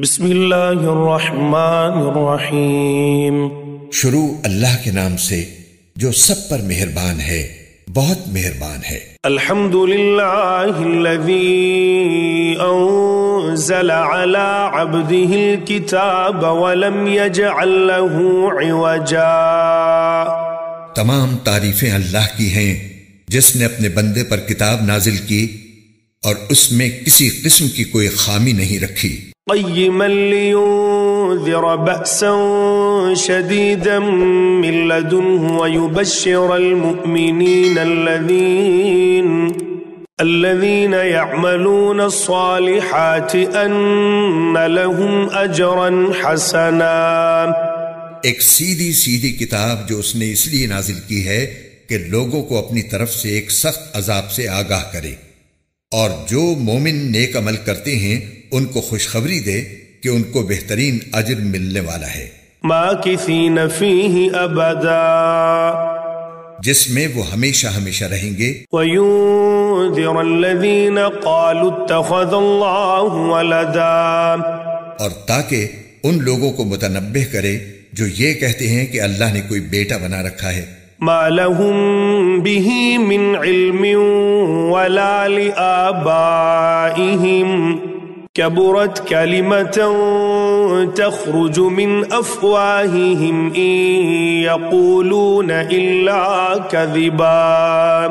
بسم اللہ الرحمن الرحیم۔ شروع اللہ کے نام سے جو سب پر مہربان ہے، بہت مہربان ہے۔ الحمد للہ الذی انزل علی عبده الکتاب ولم یجعل له عوجا۔ تمام تعریفیں اللہ کی ہیں جس نے اپنے بندے پر کتاب نازل کی اور اس میں کسی قسم کی کوئی خامی نہیں رکھی۔ قیما لینذر بأسا شدیدا من لدنہ ویبشر المؤمنین الذین یعملون الصالحات ان لهم اجرا حسنا۔ ایک سیدھی سیدھی کتاب جو اس نے اس لیے نازل کی ہے کہ لوگوں کو اپنی طرف سے ایک سخت عذاب سے آگاہ کرے، اور جو مومن نیک عمل کرتے ہیں ان کو خوشخبری دے کہ ان کو بہترین اجر ملنے والا ہے۔ ماکثین فیہ ابدا، جس میں وہ ہمیشہ ہمیشہ رہیں گے۔ وینذر الذین قالوا اتخذ اللہ ولدا، اور تاکہ ان لوگوں کو متنبہ کرے جو یہ کہتے ہیں کہ اللہ نے کوئی بیٹا بنا رکھا ہے۔ ما لهم به من علم ولا لآبائهم كبرت كلمة تخرج من أفواههم إن يقولون إلا كذبا۔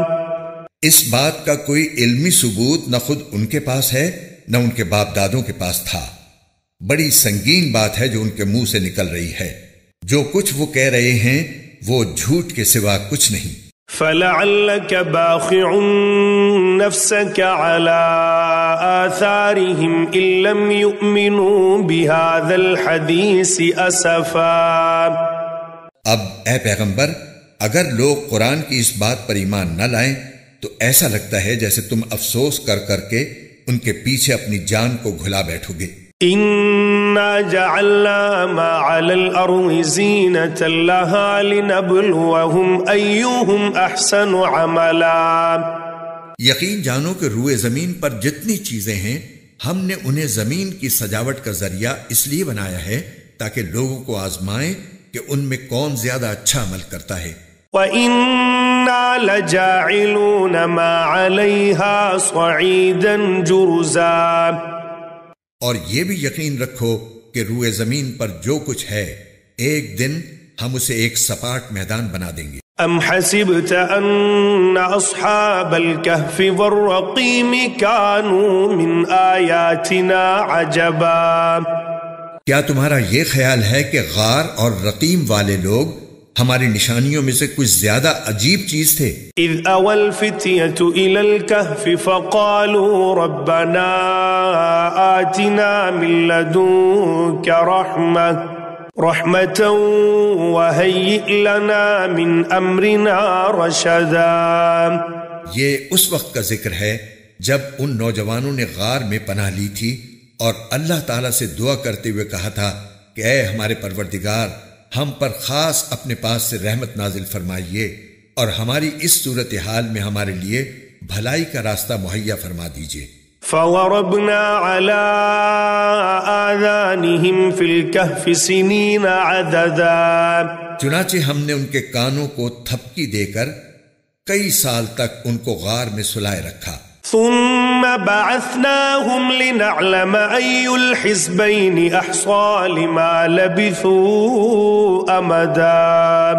اس بات کا کوئی علمی ثبوت نہ خود ان کے پاس ہے نہ ان کے باپ دادوں کے پاس تھا۔ بڑی سنگین بات ہے جو ان کے منہ سے نکل رہی ہے۔ جو کچھ وہ کہہ رہے ہیں وہ جھوٹ کے سوا کچھ نہیں۔ فَلَعَلَّكَ بَاخِعٌ نَفْسَكَ عَلَىٰ آثَارِهِمْ إِن لَّمْ يُؤْمِنُوا بِهَذَا الْحَدِيثِ أَسَفًا۔ اب اے پیغمبر، اگر لوگ قرآن کی اس بات پر ایمان نہ لائیں تو ایسا لگتا ہے جیسے تم افسوس کر کر کے ان کے پیچھے اپنی جان کو گھلا بیٹھو گے۔ اِنَّا جَعَلْنَا مَا عَلَى الْأَرْضِ زِينَةً لَهَا لِنَبْلُوَهُمْ أَيُّهُمْ أَحْسَنُ عَمَلًا۔ یقین جانو کہ روئے زمین پر جتنی چیزیں ہیں ہم نے انہیں زمین کی سجاوٹ کا ذریعہ اس لیے بنایا ہے تاکہ لوگوں کو آزمائیں کہ ان میں کون زیادہ اچھا عمل کرتا ہے۔ وَإِنَّا لَجَاعِلُونَ مَا عَلَيْهَا صَعِيدًا جُرُزًا۔ اور یہ بھی یقین رکھو کہ روئے زمین پر جو کچھ ہے ایک دن ہم اسے ایک سپاٹ میدان بنا دیں گے۔ ام حسبت ان اصحاب الكهف والرقیم كانوا من آیاتنا عجبا۔ کیا تمہارا یہ خیال ہے کہ غار اور رقیم والے لوگ ہماری نشانیوں میں سے کچھ زیادہ عجیب چیز تھے؟ اذ اوى الفتية الى الكهف فقالوا ربنا آتنا من لدنك رحمة وهيئ لنا من امرنا رشدا۔ یہ اس وقت کا ذکر ہے جب ان نوجوانوں نے غار میں پناہ لی تھی اور اللہ تعالیٰ سے دعا کرتے ہوئے کہا تھا کہ اے ہمارے پروردگار، ہم پر خاص اپنے پاس سے رحمت نازل فرمائیے اور ہماری اس صورتحال میں ہمارے لیے بھلائی کا راستہ مہیا فرما دیجیے۔ فَوَرَبْنَا عَلَىٰ آذَانِهِمْ فِي الْكَهْفِ سِنِينَ عَدَدًا۔ چنانچہ ہم نے ان کے کانوں کو تھپکی دے کر کئی سال تک ان کو غار میں سلائے رکھا۔ ثم بعثناهم لنعلم أي الحزبين أحصى لما لبثوا أمدا۔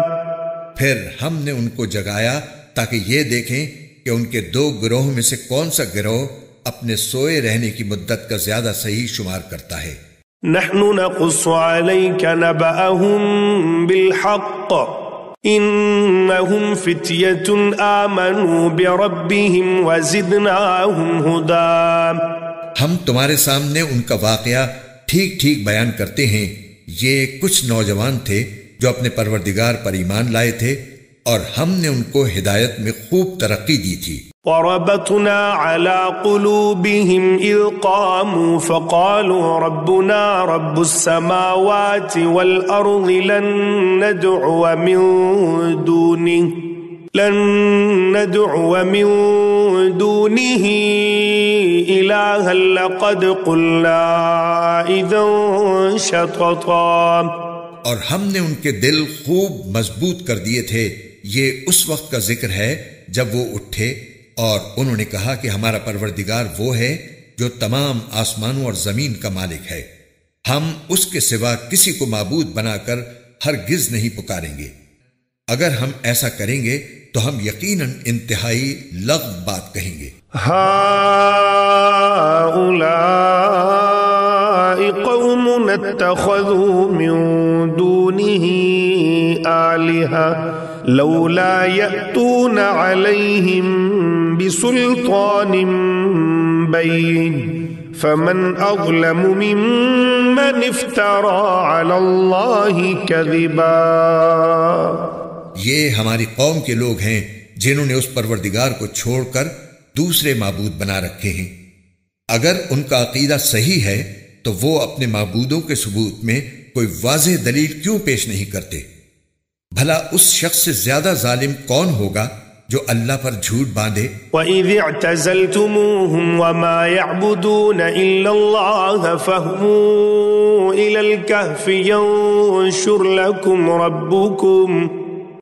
پھر ہم نے ان کو جگایا تاکہ یہ دیکھیں کہ ان کے دو گروہ میں سے کون سا گروہ اپنے سوئے رہنے کی مدت کا زیادہ صحیح شمار کرتا ہے۔ نحن نقص عليك نبأهم بالحق انہم فتیۃ آمنوا بربہم وزدناہم ہدی۔ ہم تمہارے سامنے ان کا واقعہ ٹھیک ٹھیک بیان کرتے ہیں۔ یہ کچھ نوجوان تھے جو اپنے پروردگار پر ایمان لائے تھے اور ہم نے ان کو ہدایت میں خوب ترقی دی تھی۔ وَرَبَطْنَا عَلَىٰ قُلُوبِهِمْ إِذْ قَامُوا فَقَالُوا رَبُّنَا رَبُّ السَّمَاوَاتِ وَالْأَرْضِ لَن نَّدْعُوَ مِن دُونِهِ إلها لقد قلنا إذا شططا. اور ہم نے ان کے دل خوب مضبوط کر دیے تھے. یہ اس وقت کا ذکر ہے جب وہ اٹھے اور انہوں نے کہا کہ ہمارا پروردگار وہ ہے جو تمام آسمانوں اور زمین کا مالک ہے. ہم اس کے سوا کسی کو معبود بنا کر ہرگز نہیں پکاریں گے. اگر ہم ایسا کریں گے تو ہم یقیناً انتہائی لغو بات کہیں گے. هؤلاء قوم اتخذوا من دونه آلهة لولا يأتون عليهم بسلطان بين فمن أظلم ممن افترى على الله كذبا. یہ ہماری قوم کے لوگ ہیں جنہوں نے اس پروردگار کو چھوڑ کر دوسرے معبود بنا رکھے ہیں. اگر ان کا عقیدہ صحیح ہے تو وہ اپنے معبودوں کے ثبوت میں کوئی واضح دلیل کیوں پیش نہیں کرتے؟ بھلا اس شخص سے زیادہ ظالم کون ہوگا جو اللہ پر جھوٹ باندھے. وَإِذِ اعْتَزَلْتُمُوهُمْ وَمَا يَعْبُدُونَ إِلَّا اللَّهَ فَاهْوُوا إِلَى الْكَهْفِ يَنشُرْ لَكُمْ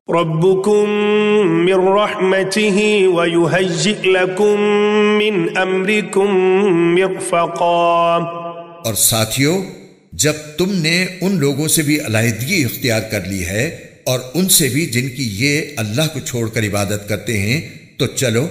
ربكم من رحمته ويهيئ لكم من أمركم مرفقا. اور ساتھیو، جب تم نے ان لوگوں سے بھی علیحدگی اختیار کر لی ہے اور ان سے بھی جن کی یہ اللہ کو چھوڑ کر عبادت کرتے ہیں، تو چلو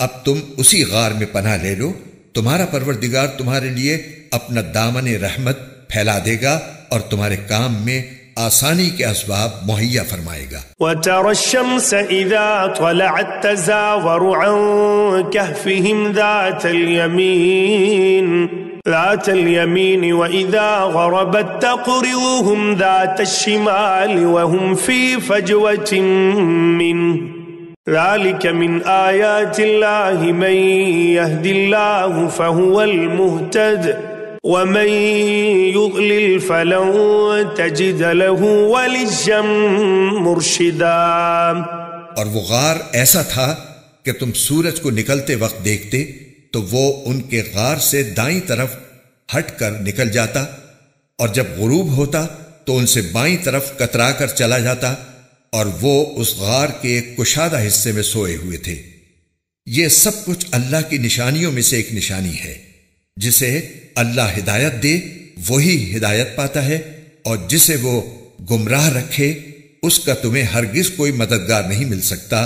اب تم اسی غار میں پناہ لے لو. تمہارا پروردگار تمہارے لیے اپنا دامن رحمت پھیلا دے گا اور تمہارے کام میں آسانی کے اسباب مہیا فرمائے گا. وَتَرَى الشَّمْسَ إِذَا طَلَعَتْ تَزَاوَرُ عَنْ كَهْفِهِمْ ذَاتَ الْيَمِينِ وَإِذَا غَرَبَتْ تَقْرِضُهُمْ ذَاتَ الشِّمَالِ وَهُمْ فِي فَجْوَةٍ مِّنْهُ ذَلِكَ مِنْ آيَاتِ اللَّهِ مَنْ يَهْدِ اللَّهُ فَهُوَ الْمُهْتَدِ وَمَن يُضْلِلْ فَلَن تَجِدَ لَهُ وَلِيًّا مُرْشِدًا. اور وہ غار ایسا تھا کہ تم سورج کو نکلتے وقت دیکھتے تو وہ ان کے غار سے دائیں طرف ہٹ کر نکل جاتا، اور جب غروب ہوتا تو ان سے بائیں طرف کترا کر چلا جاتا، اور وہ اس غار کے ایک کشادہ حصے میں سوئے ہوئے تھے. یہ سب کچھ اللہ کی نشانیوں میں سے ایک نشانی ہے. جسے اللہ ہدایت دے وہی ہدایت پاتا ہے، اور جسے وہ گمراہ رکھے اس کا تمہیں ہرگز کوئی مددگار نہیں مل سکتا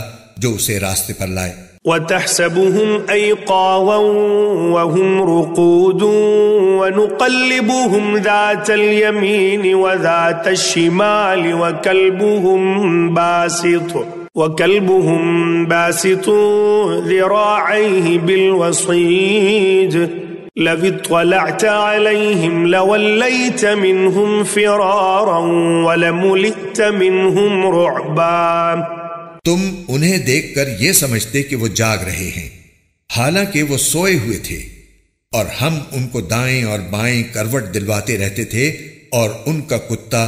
جو اسے راستے پر لائے. وَتَحْسَبُهُمْ أَيْقَاظًا وَهُمْ رُقُودٌ وَنُقَلِّبُهُمْ ذَاتَ الْيَمِينِ وَذَاتَ الشِّمَالِ وَكَلْبُهُمْ بَاسِطٌ ذِرَاعَيْهِ بِالْوَصِيدِ لَوِ اطَّلَعْتَ عَلَيْهِمْ لَوَلَّيْتَ مِنْهُمْ فِرَارًا وَلَمُلِئْتَ مِنْهُمْ رُعْبًا. تم انہیں دیکھ کر یہ سمجھتے کہ وہ جاگ رہے ہیں، حالانکہ وہ سوئے ہوئے تھے، اور ہم ان کو دائیں اور بائیں کروٹ دلواتے رہتے تھے، اور ان کا کتا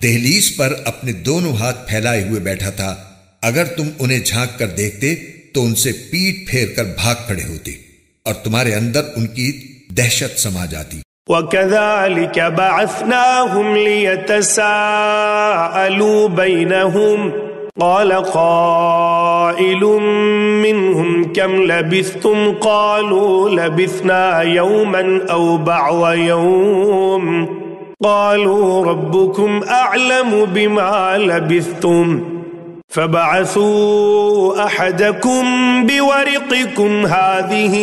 دہلیز پر اپنے دونوں ہاتھ پھیلائے ہوئے بیٹھا تھا. اگر تم انہیں جھانک کر دیکھتے تو ان سے پیٹ پھیر کر بھاگ کھڑے ہوتے، اور تمہارے اندر ان کی دہشت سما جاتی. وَكَذَلِكَ بَعَثْنَاهُمْ لِيَتَسَاءَلُوا بَيْنَهُمْ قَالَ قَائِلٌ مِّنْهُمْ كَمْ لَبِثْتُمْ قَالُوا لَبِثْنَا يَوْمًا أَوْ بَعْضَ يَوْمٍ قَالُوا رَبُّكُمْ أَعْلَمُ بِمَا لَبِثْتُمْ فَبَعَثُوا أَحَدَكُمْ بِوَرِقِكُمْ هَذِهِ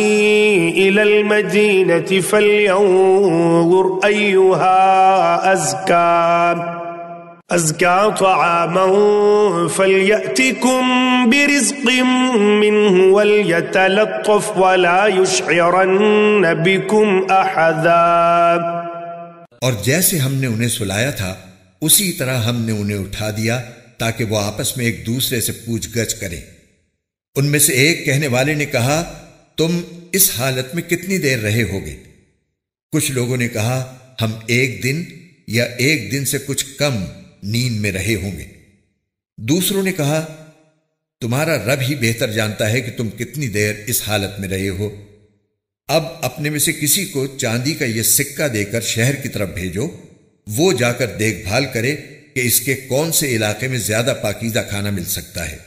إِلَى الْمَدِينَةِ فَلْيَنظُرْ أَيُّهَا أَزْكَى طَعَامًا فَلْيَأْتِكُمْ بِرِزْقٍ مِّنْهُ وَلْيَتَلَطَّفْ وَلَا يُشْعِرَنَّ بِكُمْ أَحَدًا. اور جیسے ہم نے انہیں سلایا تھا اسی طرح ہم نے انہیں اٹھا دیا تاکہ وہ آپس میں ایک دوسرے سے پوچھ گچھ کریں. ان میں سے ایک کہنے والے نے کہا، تم اس حالت میں کتنی دیر رہے ہوگے؟ کچھ لوگوں نے کہا، ہم ایک دن یا ایک دن سے کچھ کم نیند میں رہے ہوں گے. دوسروں نے کہا، تمہارا رب ہی بہتر جانتا ہے کہ تم کتنی دیر اس حالت میں رہے ہو. اب اپنے میں سے کسی کو چاندی کا یہ سکہ دے کر شہر کی طرف بھیجو، وہ جا کر دیکھ بھال کرے کہ اس کے کون سے علاقے میں زیادہ پاکیزہ کھانا مل سکتا ہے،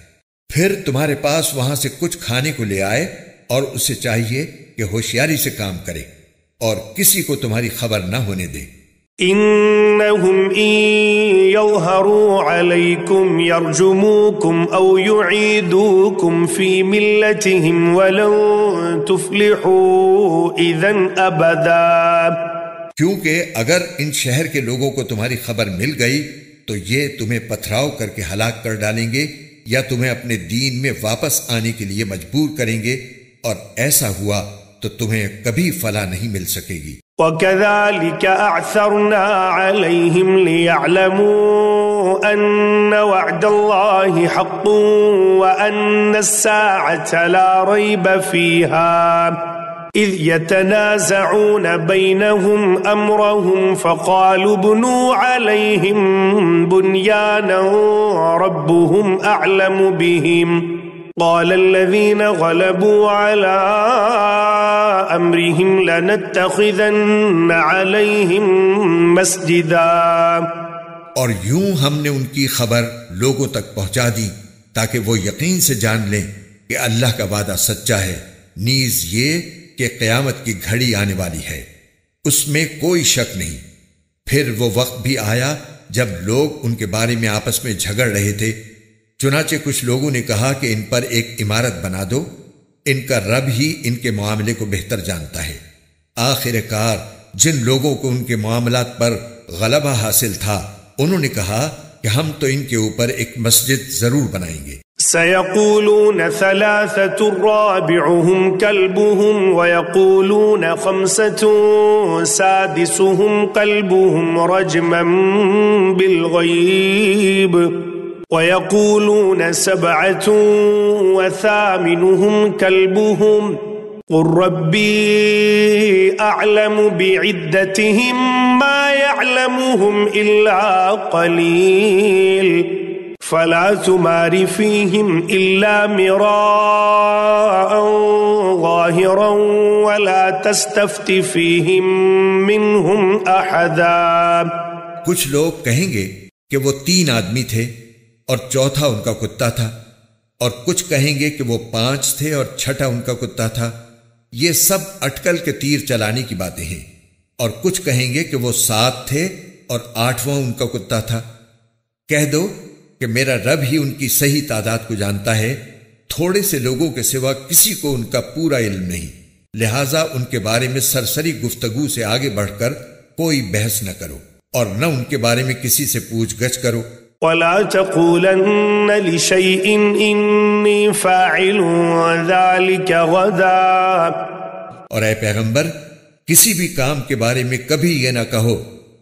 پھر تمہارے پاس وہاں سے کچھ کھانے کو لے آئے، اور اسے چاہیے کہ ہوشیاری سے کام کرے اور کسی کو تمہاری خبر نہ ہونے دے۔ إنهم إن يظهروا عليكم يرجموكم أو يعيدوكم في ملتهم ولن تفلحوا إذن أبدا، کیونکہ اگر ان شہر کے لوگوں کو تمہاری خبر مل گئی تو یہ تمہیں پتھراؤ کر کے ہلاک کر ڈالیں گے یا تمہیں اپنے دین میں واپس آنے کے لیے مجبور کریں گے، اور ایسا ہوا تو تمہیں کبھی فلاح نہیں مل سکے گی۔ وَكَذَلِكَ أَعْثَرْنَا عَلَيْهِمْ لِيَعْلَمُوا أَنَّ وَعْدَ اللَّهِ حَقٌّ وَأَنَّ السَّاعَةَ لَا رَيْبَ فِيهَا إِذْ يَتَنَازَعُونَ بَيْنَهُمْ أَمْرَهُمْ فَقَالُوا ابْنُوا عَلَيْهِمْ بُنْيَانًا رَبُّهُمْ أَعْلَمُ بِهِمْ قال الذين غلبوا على أمرهم لنتخذن عليهم مسجدا، اور یوں ہم نے ان کی خبر لوگوں تک پہنچا دی تاکہ وہ یقین سے جان لیں کہ اللہ کا وعدہ سچا ہے، نیز یہ کہ قیامت کی گھڑی آنے والی ہے، اس میں کوئی شک نہیں۔ پھر وہ وقت بھی آیا جب لوگ ان کے بارے میں آپس میں جھگڑ رہے تھے، چنانچہ کچھ لوگوں نے کہا کہ ان پر ایک عمارت بنا دو، ان کا رب ہی ان کے معاملے کو بہتر جانتا ہے۔ آخر کار جن لوگوں کو ان کے معاملات پر غلبہ حاصل تھا انہوں نے کہا کہ ہم تو ان کے اوپر ایک مسجد ضرور بنائیں گے۔ سيقولون ثلاثة رابعهم كلبهم ويقولون خمسة سادسهم كلبهم رجما بالغيب ويقولون سبعة وثامنهم كلبهم قل ربي أعلم بعدتهم ما يعلمهم إلا قليل فلا تمار فيهم إلا مراء ظاهرا ولا تستفت فيهم منهم أحدا۔ کچھ لوگ کہیں گے کہ وہ 3 آدمی تھے اور چوتھا ان کا کتا تھا، اور کچھ کہیں گے کہ وہ 5 تھے اور چھٹا ان کا کتا تھا۔ یہ سب اٹکل کے تیر چلانے کی باتیں ہیں۔ اور کچھ کہیں گے کہ وہ 7 تھے اور 8واں ان کا کتا تھا۔ کہہ دو کہ میرا رب ہی ان کی صحیح تعداد کو جانتا ہے، تھوڑے سے لوگوں کے سوا کسی کو ان کا پورا علم نہیں، لہٰذا ان کے بارے میں سرسری گفتگو سے آگے بڑھ کر کوئی بحث نہ کرو اور نہ ان کے بارے میں کسی سے پوچھ گچھ کرو۔ ولا تقولن لشيء إني فاعل ذلك غدا، اور اے پیغمبر کسی بھی کام کے بارے میں کبھی یہ نہ کہو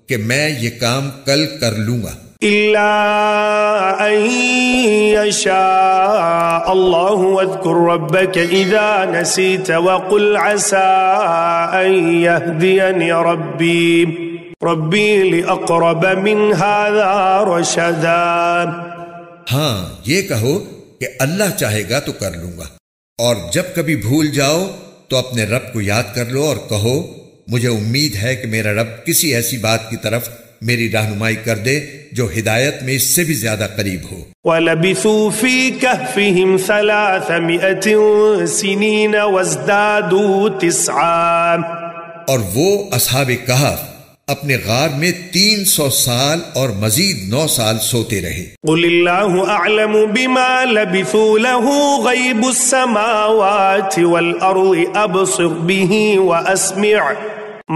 کہ میں یہ کام کل کر لوں گا، إلا أن يشاء الله واذكر ربك إذا نسيت وقل عسى أن يهديني ربي لأقرب من هذا رشدا۔ ہاں یہ کہو کہ اللہ چاہے گا تو کر لوں گا، اور جب کبھی بھول جاؤ تو اپنے رب کو یاد کر لو اور کہو مجھے امید ہے کہ میرا رب کسی ایسی بات کی طرف میری رہنمائی کر دے جو ہدایت میں اس سے بھی زیادہ قریب ہو۔ وَلَبِثُوا فِي كَهْفِهِمْ 300 سِنِينَ وَازْدَادُوا 9، اور وہ اصحاب کہف اپنے غار میں 300 سال اور مزید 9 سال سوتے رہے۔ قُلِ اللَّهُ أَعْلَمُ بِمَا لَبِثُوا لَهُ غَيْبُ السَّمَاوَاتِ وَالْأَرْضِ أَبْصِرْ بِهِ وَأَسْمِعْ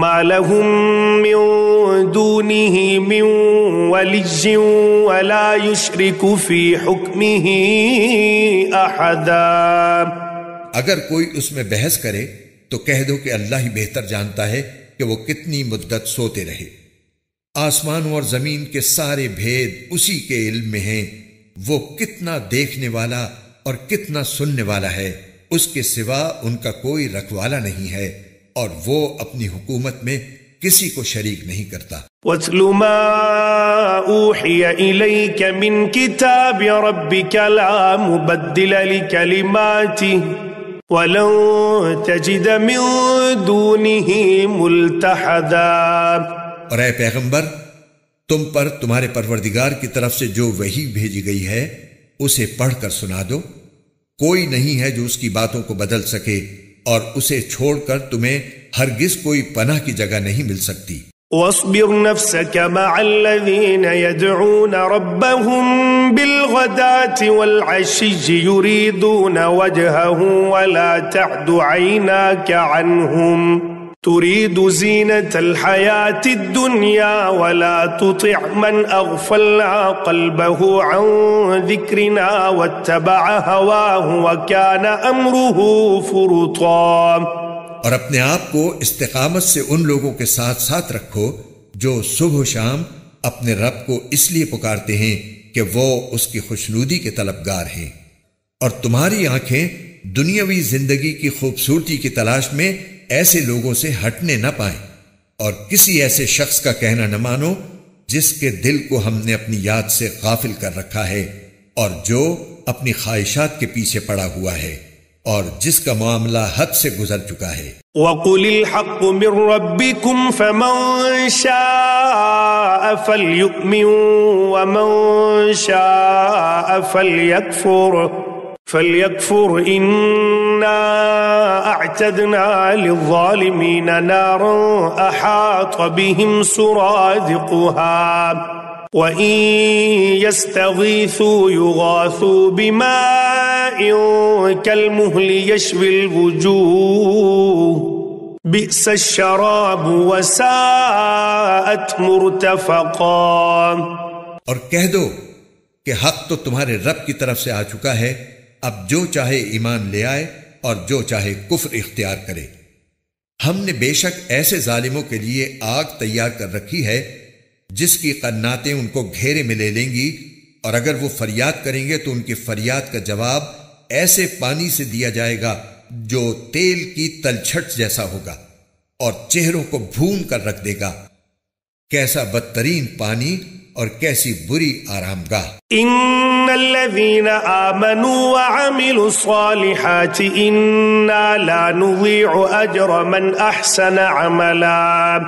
مَا لَهُم مِّن دُونِهِ مِن وَلِيٍّ وَلَا يُشْرِكُ فِي حُكْمِهِ أَحَدًا۔ اگر کوئی اس میں بحث کرے تو کہہ دو کہ اللہ ہی بہتر جانتا ہے کہ وہ کتنی مدت سوتے رہے۔ آسمانوں اور زمین کے سارے بھید اسی کے علم میں ہیں، وہ کتنا دیکھنے والا اور کتنا سننے والا ہے، اس کے سوا ان کا کوئی رکھوالا نہیں ہے، اور وہ اپنی حکومت میں کسی کو شریک نہیں کرتا۔ وَاتْلُ مَا أُوحِيَ إِلَيْكَ مِنْ كِتَابِ رَبِّكَ لَا مُبَدِّلَ لِكَلِمَاتِهِ ولن تجد من دونه ملتحدا۔ اور اے پیغمبر، تم پر تمہارے پروردگار کی طرف سے جو وحی بھیجی گئی ہے اسے پڑھ کر سنا دو، کوئی نہیں ہے جو اس کی باتوں کو بدل سکے، اور اسے چھوڑ کر تمہیں ہرگز کوئی پناہ کی جگہ نہیں مل سکتی۔ واصبر نفسك مع الذين يدعون ربهم بالغداة والعشي يريدون وجهه ولا تعد عيناك عنهم تريد زينة الحياة الدنيا ولا تطع من أغفلنا قلبه عن ذكرنا واتبع هواه وكان أمره فرطا۔ اور اپنے آپ کو استقامت سے ان لوگوں کے ساتھ ساتھ رکھو جو صبح و شام اپنے رب کو اس لیے پکارتے ہیں کہ وہ اس کی خوشنودی کے طلبگار ہیں، اور تمہاری آنکھیں دنیاوی زندگی کی خوبصورتی کی تلاش میں ایسے لوگوں سے ہٹنے نہ پائیں، اور کسی ایسے شخص کا کہنا نہ مانو جس کے دل کو ہم نے اپنی یاد سے غافل کر رکھا ہے، اور جو اپنی خواہشات کے پیچھے پڑا ہوا ہے، اور جس کا معاملہ حد سے گزر چکا ہے۔ وَقُلِ الْحَقُّ مِنْ رَبِّكُمْ فَمَنْ شَاءَ فَلْيُؤْمِنْ وَمَنْ شَاءَ فَلْيَكْفُرْ إِنَّا أَعْتَدْنَا لِلظَّالِمِينَ نَارًا أَحَاطَ بِهِمْ سُرَادِقُهَا وَإِن يَسْتَغِيثُوا يُغَاثُوا بِمَاءٍ كَالْمُهْلِ يَشْوِي الْوُجُوهَ بِئْسَ الشَّرَابُ وَسَاءَتْ مُرْتَفَقًا۔ اور کہہ دو کہ حق تو تمہارے رب کی طرف سے آ چکا ہے، اب جو چاہے ایمان لے آئے اور جو چاہے کفر اختیار کرے۔ ہم نے بے شک ایسے ظالموں کے لیے آگ تیار کر رکھی ہے جس کی قناتیں ان کو گھیرے میں لے لیں گی، اور اگر وہ فریاد کریں گے تو ان کی فریاد کا جواب ایسے پانی سے دیا جائے گا جو تیل کی تلچھٹ جیسا ہوگا اور چہروں کو بھون کر رکھ دے گا۔ کیسا بدترین پانی اور کیسی بری آرام گاہ۔ ان الذين آمنوا وعملوا الصالحات انا لا نضيع اجر من احسن عملا۔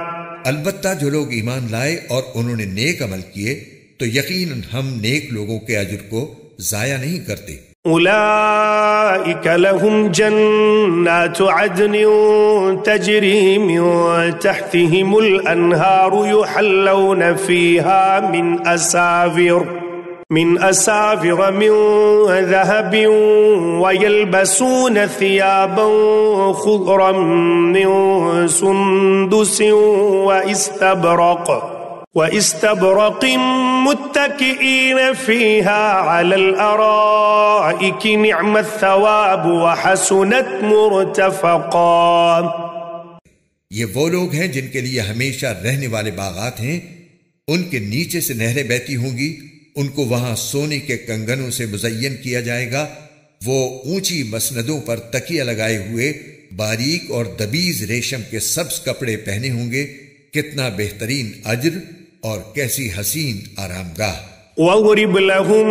البتہ جو لوگ ایمان لائے اور انہوں نے نیک عمل کیے تو یقیناً ہم نیک لوگوں کے اجر کو ضائع نہیں کرتے۔ اولئک لهم جنات عدن تجری من تحتهم الانہار یحلون فیہا من اساور من ذهب ويلبسون ثيابا خضرا من سندس واستبرق متكئين فيها على الارائك نعم الثواب وحسنت مرتفقا۔ یہ وہ لوگ ہیں جن کے لیے ہمیشہ رہنے والے باغات ہیں، ان کے نیچے سے نہریں بہتی ہوں گی، ان کو وہاں سونے کے کنگنوں سے مزین کیا جائے گا، وہ اونچی مسندوں پر تکیہ لگائے ہوئے باریک اور دبیز ریشم کے سبز کپڑے پہنے ہوں گے، کتنا بہترین اجر اور کیسی حسین آرام گاہ۔ وَاضْرِبْ لَهُم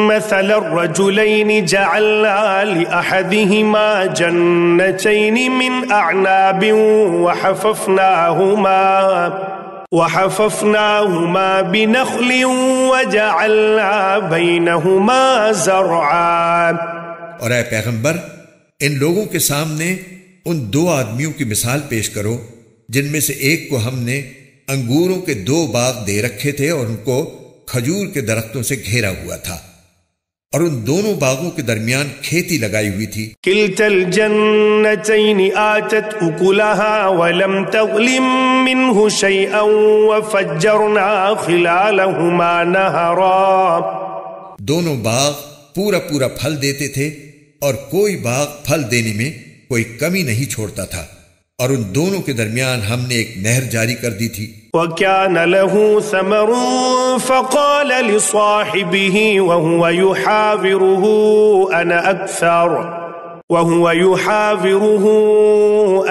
مَّثَلَ الرَّجُلَيْنِ جَعَلْنَا لِأَحَدِهِمَا جَنَّتَيْنِ مِنْ أَعْنَابٍ وحففناهما بنخل وجعلنا بينهما زرعا۔ اور اے پیغمبر، ان لوگوں کے سامنے ان دو آدمیوں کی مثال پیش کرو جن میں سے ایک کو ہم نے انگوروں کے 2 باغ دے رکھے تھے اور ان کو کھجور کے درختوں سے گھیرا ہوا تھا، اور ان دونوں باغوں کے درمیان کھیتی لگائی ہوئی تھی۔ کلتا الجنتین آتت اکلها ولم تظلم منه شیئا وفجرنا خلالهما نہرا۔ دونوں باغ پورا پھل دیتے تھے اور کوئی باغ پھل دینے میں کوئی کمی نہیں چھوڑتا تھا، اور ان دونوں کے درمیان ہم نے ایک نہر جاری کر دی تھی۔ وَكَانَ لَهُ ثَمَرٌ فَقَالَ لِصَاحِبِهِ وَهُوَ يُحَاوِرُهُ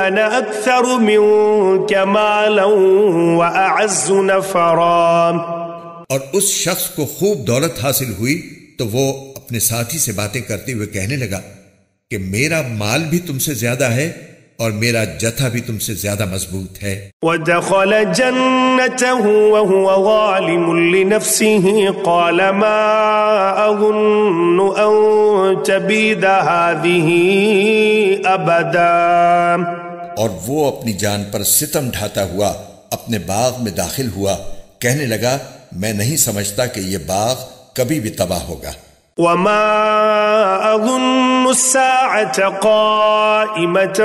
أَنَا أَكْثَرُ مِنكَ مَالًا وَأَعَزُّ نَفَرًا۔ اور اس شخص کو خوب دولت حاصل ہوئی تو وہ اپنے ساتھی سے باتیں کرتے ہوئے کہنے لگا کہ میرا مال بھی تم سے زیادہ ہے اور میرا جتھا بھی تم سے زیادہ مضبوط ہے۔ وَدَخَلَ جَنَّتَهُ وَهُوَ ظَالِمٌ لِنَفْسِهِ قَالَ مَا أَظُنُّ أَن تَبِيدَ هَذِهِ أَبَدًا، اور وہ اپنی جان پر ستم ڈھاتا ہوا اپنے باغ میں داخل ہوا، کہنے لگا میں نہیں سمجھتا کہ یہ باغ کبھی بھی تباہ ہوگا۔ وَمَا أَظُنُّ السَّاعَةَ قَائِمَةً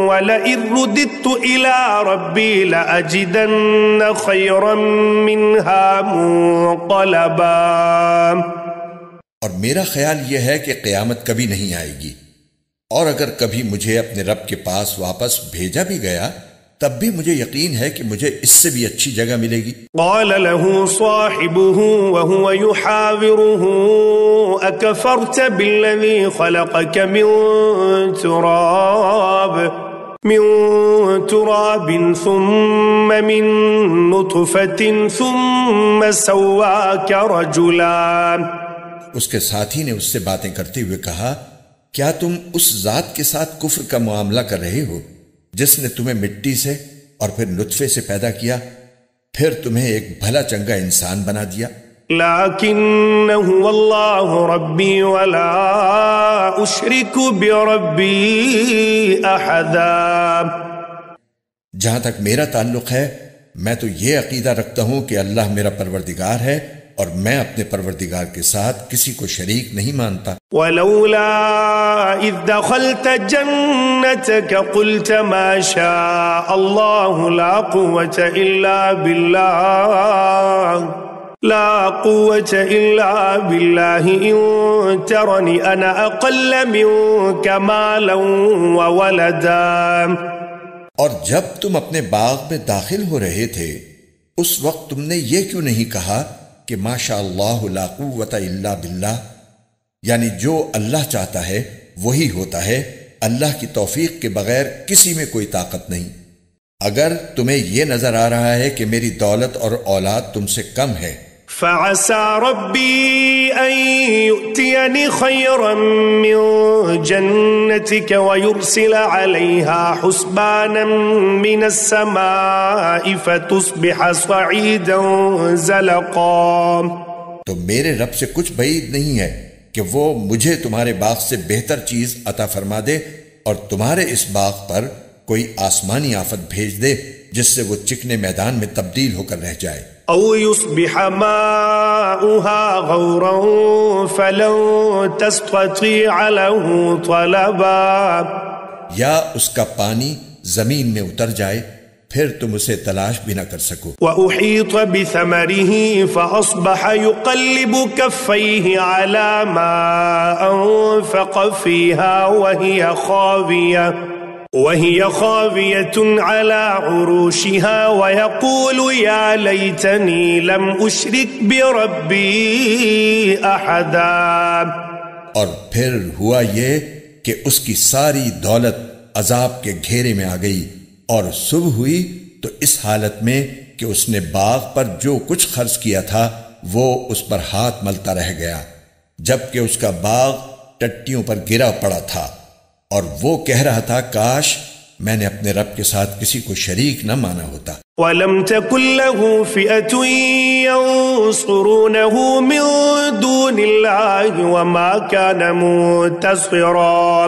وَلَئِن رُّدِدتُّ إِلَىٰ رَبِّي لَأَجِدَنَّ خَيْرًا مِّنْهَا مُنقَلَبًا، اور میرا خیال یہ ہے کہ قیامت کبھی نہیں آئے گی، اور اگر کبھی مجھے اپنے رب کے پاس واپس بھیجا بھی گیا تب بھی مجھے یقین ہے کہ مجھے اس سے بھی اچھی جگہ ملے گی۔ قال له صاحبه وهو يحاوره أكفرت بالذي خلقك من تراب ثم من نطفة ثم سواك رجلا، اس کے ساتھی نے اس سے باتیں کرتے ہوئے کہا کیا تم اس ذات کے ساتھ کفر کا معاملہ کر رہے ہو جس نے تمہیں مٹی سے اور پھر نطفے سے پیدا کیا، پھر تمہیں ایک بھلا چنگا انسان بنا دیا۔ لیکن هو اللہ ربی ولا اشرک بربی احدا، جہاں تک میرا تعلق ہے میں تو یہ عقیدہ رکھتا ہوں کہ اللہ میرا پروردگار ہے اور میں اپنے پروردگار کے ساتھ کسی کو شریک نہیں مانتا۔ ولولا اذ دخلت جنتك قلت ما شاء الله لا قوة الا بالله ان ترني انا اقل منك مالا وولدا، اور جب تم اپنے باغ میں داخل ہو رہے تھے اس وقت تم نے یہ کیوں نہیں کہا کہ ماشاء اللہ لا قوت الا باللہ، یعنی جو اللہ چاہتا ہے وہی ہوتا ہے، اللہ کی توفیق کے بغیر کسی میں کوئی طاقت نہیں۔ اگر تمہیں یہ نظر آ رہا ہے کہ میری دولت اور اولاد تم سے کم ہے، فعسى ربي أن يؤتيني خيرا من جنتك ويرسل عليها حسبانا من السماء فتصبح صعيدا زلقا، تو میرے رب سے کچھ بعید نہیں ہے کہ وہ مجھے تمہارے باغ سے بہتر چیز عطا فرما دے اور تمہارے اس باغ پر کوئی آسمانی آفت بھیج دے جس سے وہ چکنے میدان میں تبدیل ہو کر رہ جائے۔ او يصبح ماؤها غورا فلن تستطيع له طلبا، یا اس کا پانی زمین میں اتر جائے پھر تم اسے تلاش بھی نہ کر سکو۔ وأحيط بثمره فأصبح يقلب كفيه على ما أنفق فيها وهي خاوية على عروشها ويقول يا ليتني لم أشرك بربي أحدا، اور پھر ہوا یہ کہ اس کی ساری دولت عذاب کے گھیرے میں آ گئی، اور صبح ہوئی تو اس حالت میں کہ اس نے باغ پر جو کچھ خرچ کیا تھا وہ اس پر ہاتھ ملتا رہ گیا، جبکہ اس کا باغ ٹٹیوں پر گرا پڑا تھا، اور وہ کہہ رہا تھا کاش میں نے اپنے رب کے ساتھ کسی کو شریک نہ مانا ہوتا۔ وَلَمْ تَكُنْ لَهُ فِئَةٌ يَنصُرُونَهُ مِن دُونِ اللَّهِ وَمَا كَانَ مُنتَصِرًا،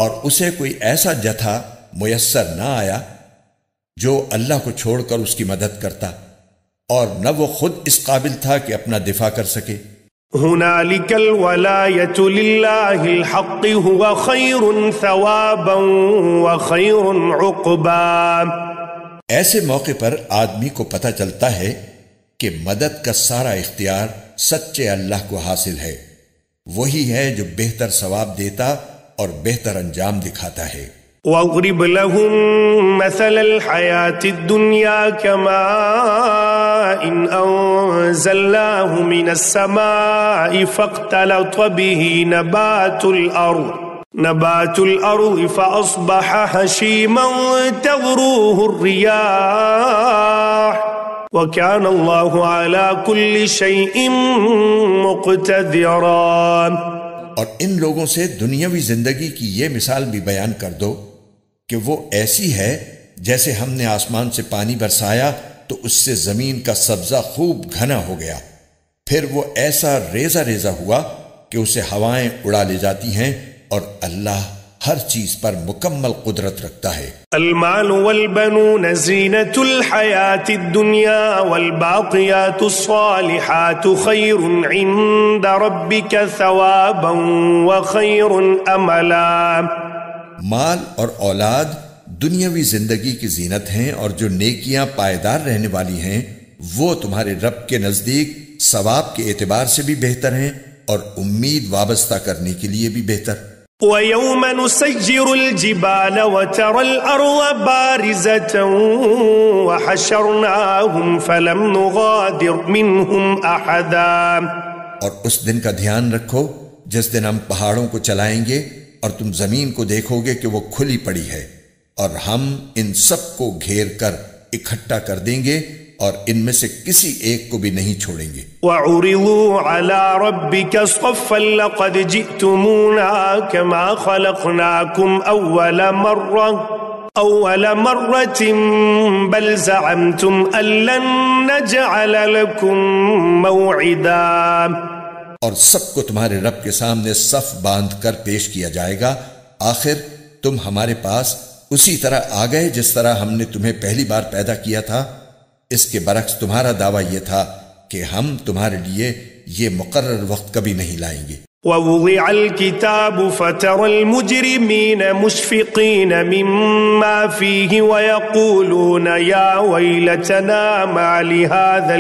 اور اسے کوئی ایسا جتھا میسر نہ آیا جو اللہ کو چھوڑ کر اس کی مدد کرتا، اور نہ وہ خود اس قابل تھا کہ اپنا دفاع کر سکے۔ هنالك الولاية لله الحق هو خير ثوابا وخير عقبا، ایسے موقع پر آدمی کو پتہ چلتا ہے کہ مدد کا سارا اختیار سچے اللہ کو حاصل ہے، وہی ہے جو بہتر ثواب دیتا اور بہتر انجام دکھاتا ہے۔ واضرب لهم مثل الحياة الدنيا كماء أنزلناه من السماء فاختلط به نبات الأرض فأصبح هشيما تذروه الرياح وكان الله على كل شيء مقتدرا، اور ان لوگوں سے دنیاوی زندگی کی یہ مثال بھی بیان کر دو کہ وہ ایسی ہے جیسے ہم نے آسمان سے پانی برسایا تو اس سے زمین کا سبزہ خوب گھنا ہو گیا، پھر وہ ایسا ریزہ ریزہ ہوا کہ اسے ہوائیں اڑا لے جاتی ہیں، اور اللہ ہر چیز پر مکمل قدرت رکھتا ہے۔ المال والبنون زینة الحیاة الدنیا والباقیات الصالحات خیر عند ربک ثوابا وخیر املا۔ مال اور اولاد دنیاوی زندگی کی زینت ہیں، اور جو نیکیاں پائیدار رہنے والی ہیں وہ تمہارے رب کے نزدیک ثواب کے اعتبار سے بھی بہتر ہیں اور امید وابستہ کرنے کے لیے بھی بہتر۔ وَيَوْمَ نُسَيِّرُ الْجِبَالَ وَتَرَى الْأَرْضَ بَارِزَةً وَحَشَرْنَاهُمْ فَلَمْ نُغَادِرْ مِنْهُمْ أَحَدًا۔ اور اس دن کا دھیان رکھو جس دن ہم پہاڑوں کو چلائیں گے اور تم زمین کو دیکھو گے کہ وہ کھلی پڑی ہے، اور ہم ان سب کو گھیر کر اکٹھا کر دیں گے اور ان میں سے کسی ایک کو بھی نہیں چھوڑیں گے۔ وَعُرِضُوا عَلَى رَبِّكَ صَفًّا لَقَدْ جِئْتُمُونَا كَمَا خَلَقْنَاكُمْ أَوَّلَ مَرَّةٍ بَلْ زَعَمْتُمْ أَن لَّن نَّجْعَلَ لَكُم مَّوْعِدًا۔ اور سب کو تمہارے رب کے سامنے صف باندھ کر پیش کیا جائے گا، آخر تم ہمارے پاس اسی طرح آ گئے جس طرح ہم نے تمہیں پہلی بار پیدا کیا تھا۔ اس کے برعکس تمہارا دعویٰ یہ تھا کہ ہم تمہارے لیے یہ مقرر وقت کبھی نہیں لائیں گے۔ وَوُضِعَ الْكِتَابُ فَتَرَى الْمُجْرِمِينَ مُشْفِقِينَ مِمَّا فِيهِ وَيَقُولُونَ يَا وَيْلَتَنَا مَا لِهَذَا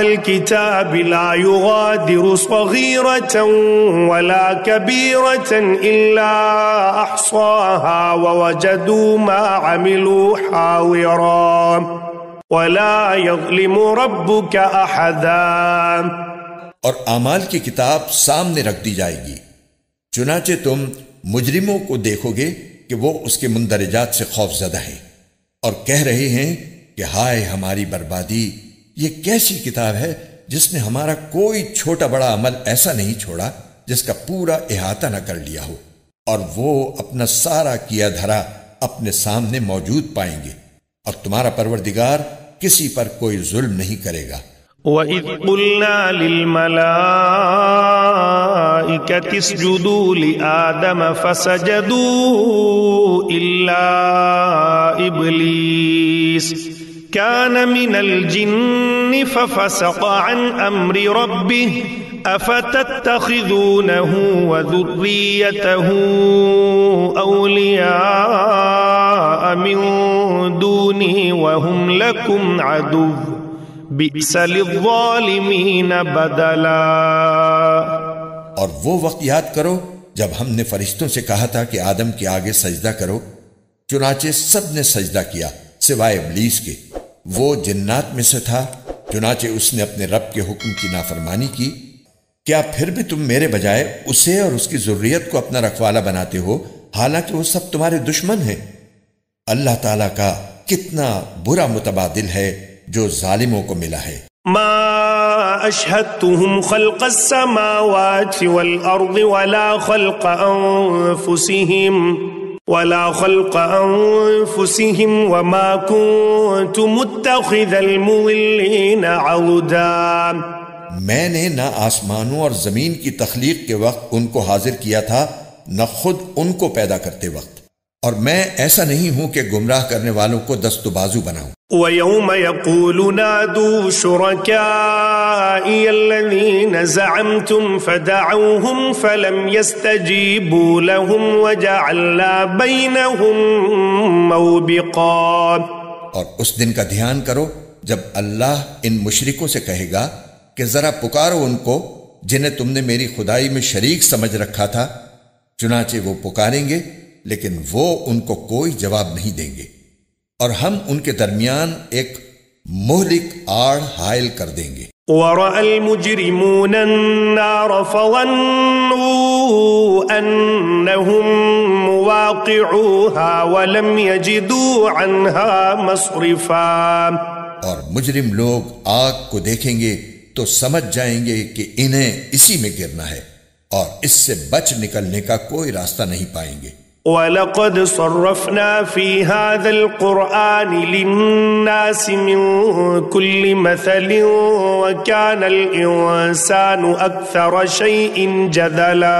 الْكِتَابِ لَا يُغَادِرُ صَغِيرَةً وَلَا كَبِيرَةً إِلَّا أَحْصَاهَا وَوَجَدُوا مَا عَمِلُوا حَاضِرًا وَلَا يَظْلِمُ رَبُّكَ أَحَدًا۔ اور اعمال کی کتاب سامنے رکھ دی جائے گی، چنانچہ تم مجرموں کو دیکھو گے کہ وہ اس کے مندرجات سے خوف زدہ ہیں اور کہہ رہے ہیں کہ ہائے ہماری بربادی، یہ کیسی کتاب ہے جس نے ہمارا کوئی چھوٹا بڑا عمل ایسا نہیں چھوڑا جس کا پورا احاطہ نہ کر لیا ہو، اور وہ اپنا سارا کیا دھرا اپنے سامنے موجود پائیں گے، اور تمہارا پروردگار کسی پر کوئی ظلم نہیں کرے گا۔ وَإِذْ قُلْنَا لِلْمَلَائِكَةِ اسْجُدُوا لِآدَمَ فَسَجَدُوا إِلَّا إِبْلِيسَ كَانَ مِنَ الْجِنِّ فَفَسَقَ عَنْ أَمْرِ رَبِّهِ أَفَتَتَّخِذُونَهُ وَذُرِّيَّتَهُ أَوْلِيَاءَ مِن دُونِي وَهُمْ لَكُمْ عَدُوٌّ بِئْسَ لِلظَّالِمِينَ بَدَلًا۔ اور وہ وقت یاد کرو جب ہم نے فرشتوں سے کہا تھا کہ آدم کے آگے سجدہ کرو، چنانچہ سب نے سجدہ کیا سوائے ابلیس کے، وہ جنات میں سے تھا، چنانچہ اس نے اپنے رب کے حکم کی نافرمانی کی۔ کیا پھر بھی تم میرے بجائے اسے اور اس کی ذریت کو اپنا رکھوالا بناتے ہو، حالانکہ وہ سب تمہارے دشمن ہیں؟ اللہ تعالیٰ کا کتنا برا متبادل ہے جو ظالموں کو ملا ہے۔ ما اشہدتهم خلق السماوات والارض ولا خلق انفسهم وما كنت متخذ المضلين عضدا۔ میں نے نہ آسمانوں اور زمین کی تخلیق کے وقت ان کو حاضر کیا تھا، نہ خود ان کو پیدا کرتے وقت، اور میں ایسا نہیں ہوں کہ گمراہ کرنے والوں کو دست و بازو بناؤں۔ وَيَوْمَ يَقُولُ نَادُوا شُرَكَائِيَ الَّذِينَ زَعَمْتُمْ فَدَعَوْهُمْ فَلَمْ يَسْتَجِيبُوا لَهُمْ وَجَعَلْنَا بَيْنَهُمْ مَوْبِقًا۔ اور اس دن کا دھیان کرو جب اللہ ان مشرکوں سے کہے گا کہ ذرا پکارو ان کو جنہیں تم نے میری خدائی میں شریک سمجھ رکھا تھا، چنانچہ وہ پکاریں گے لیکن وہ ان کو کوئی جواب نہیں دیں گے، اور ہم ان کے درمیان ایک مہلک آڑ حائل کر دیں گے۔ وَرَأَى الْمُجْرِمُونَ النَّارَ فَظَنُّوا أَنَّهُمْ مُوَاقِعُوهَا وَلَمْ يَجِدُوا عَنْهَا مَصْرِفًا۔ اور مجرم لوگ آگ کو دیکھیں گے تو سمجھ جائیں گے کہ انہیں اسی میں گرنا ہے اور اس سے بچ نکلنے کا کوئی راستہ نہیں پائیں گے۔ وَلَقَدْ صَرَّفْنَا فِي هَذَا الْقُرْآنِ لِلنَّاسِ مِنْ كُلِّ مَثَلٍ وَكَانَ الْإِنسَانُ أَكْثَرَ شَيْءٍ جَدَلًا،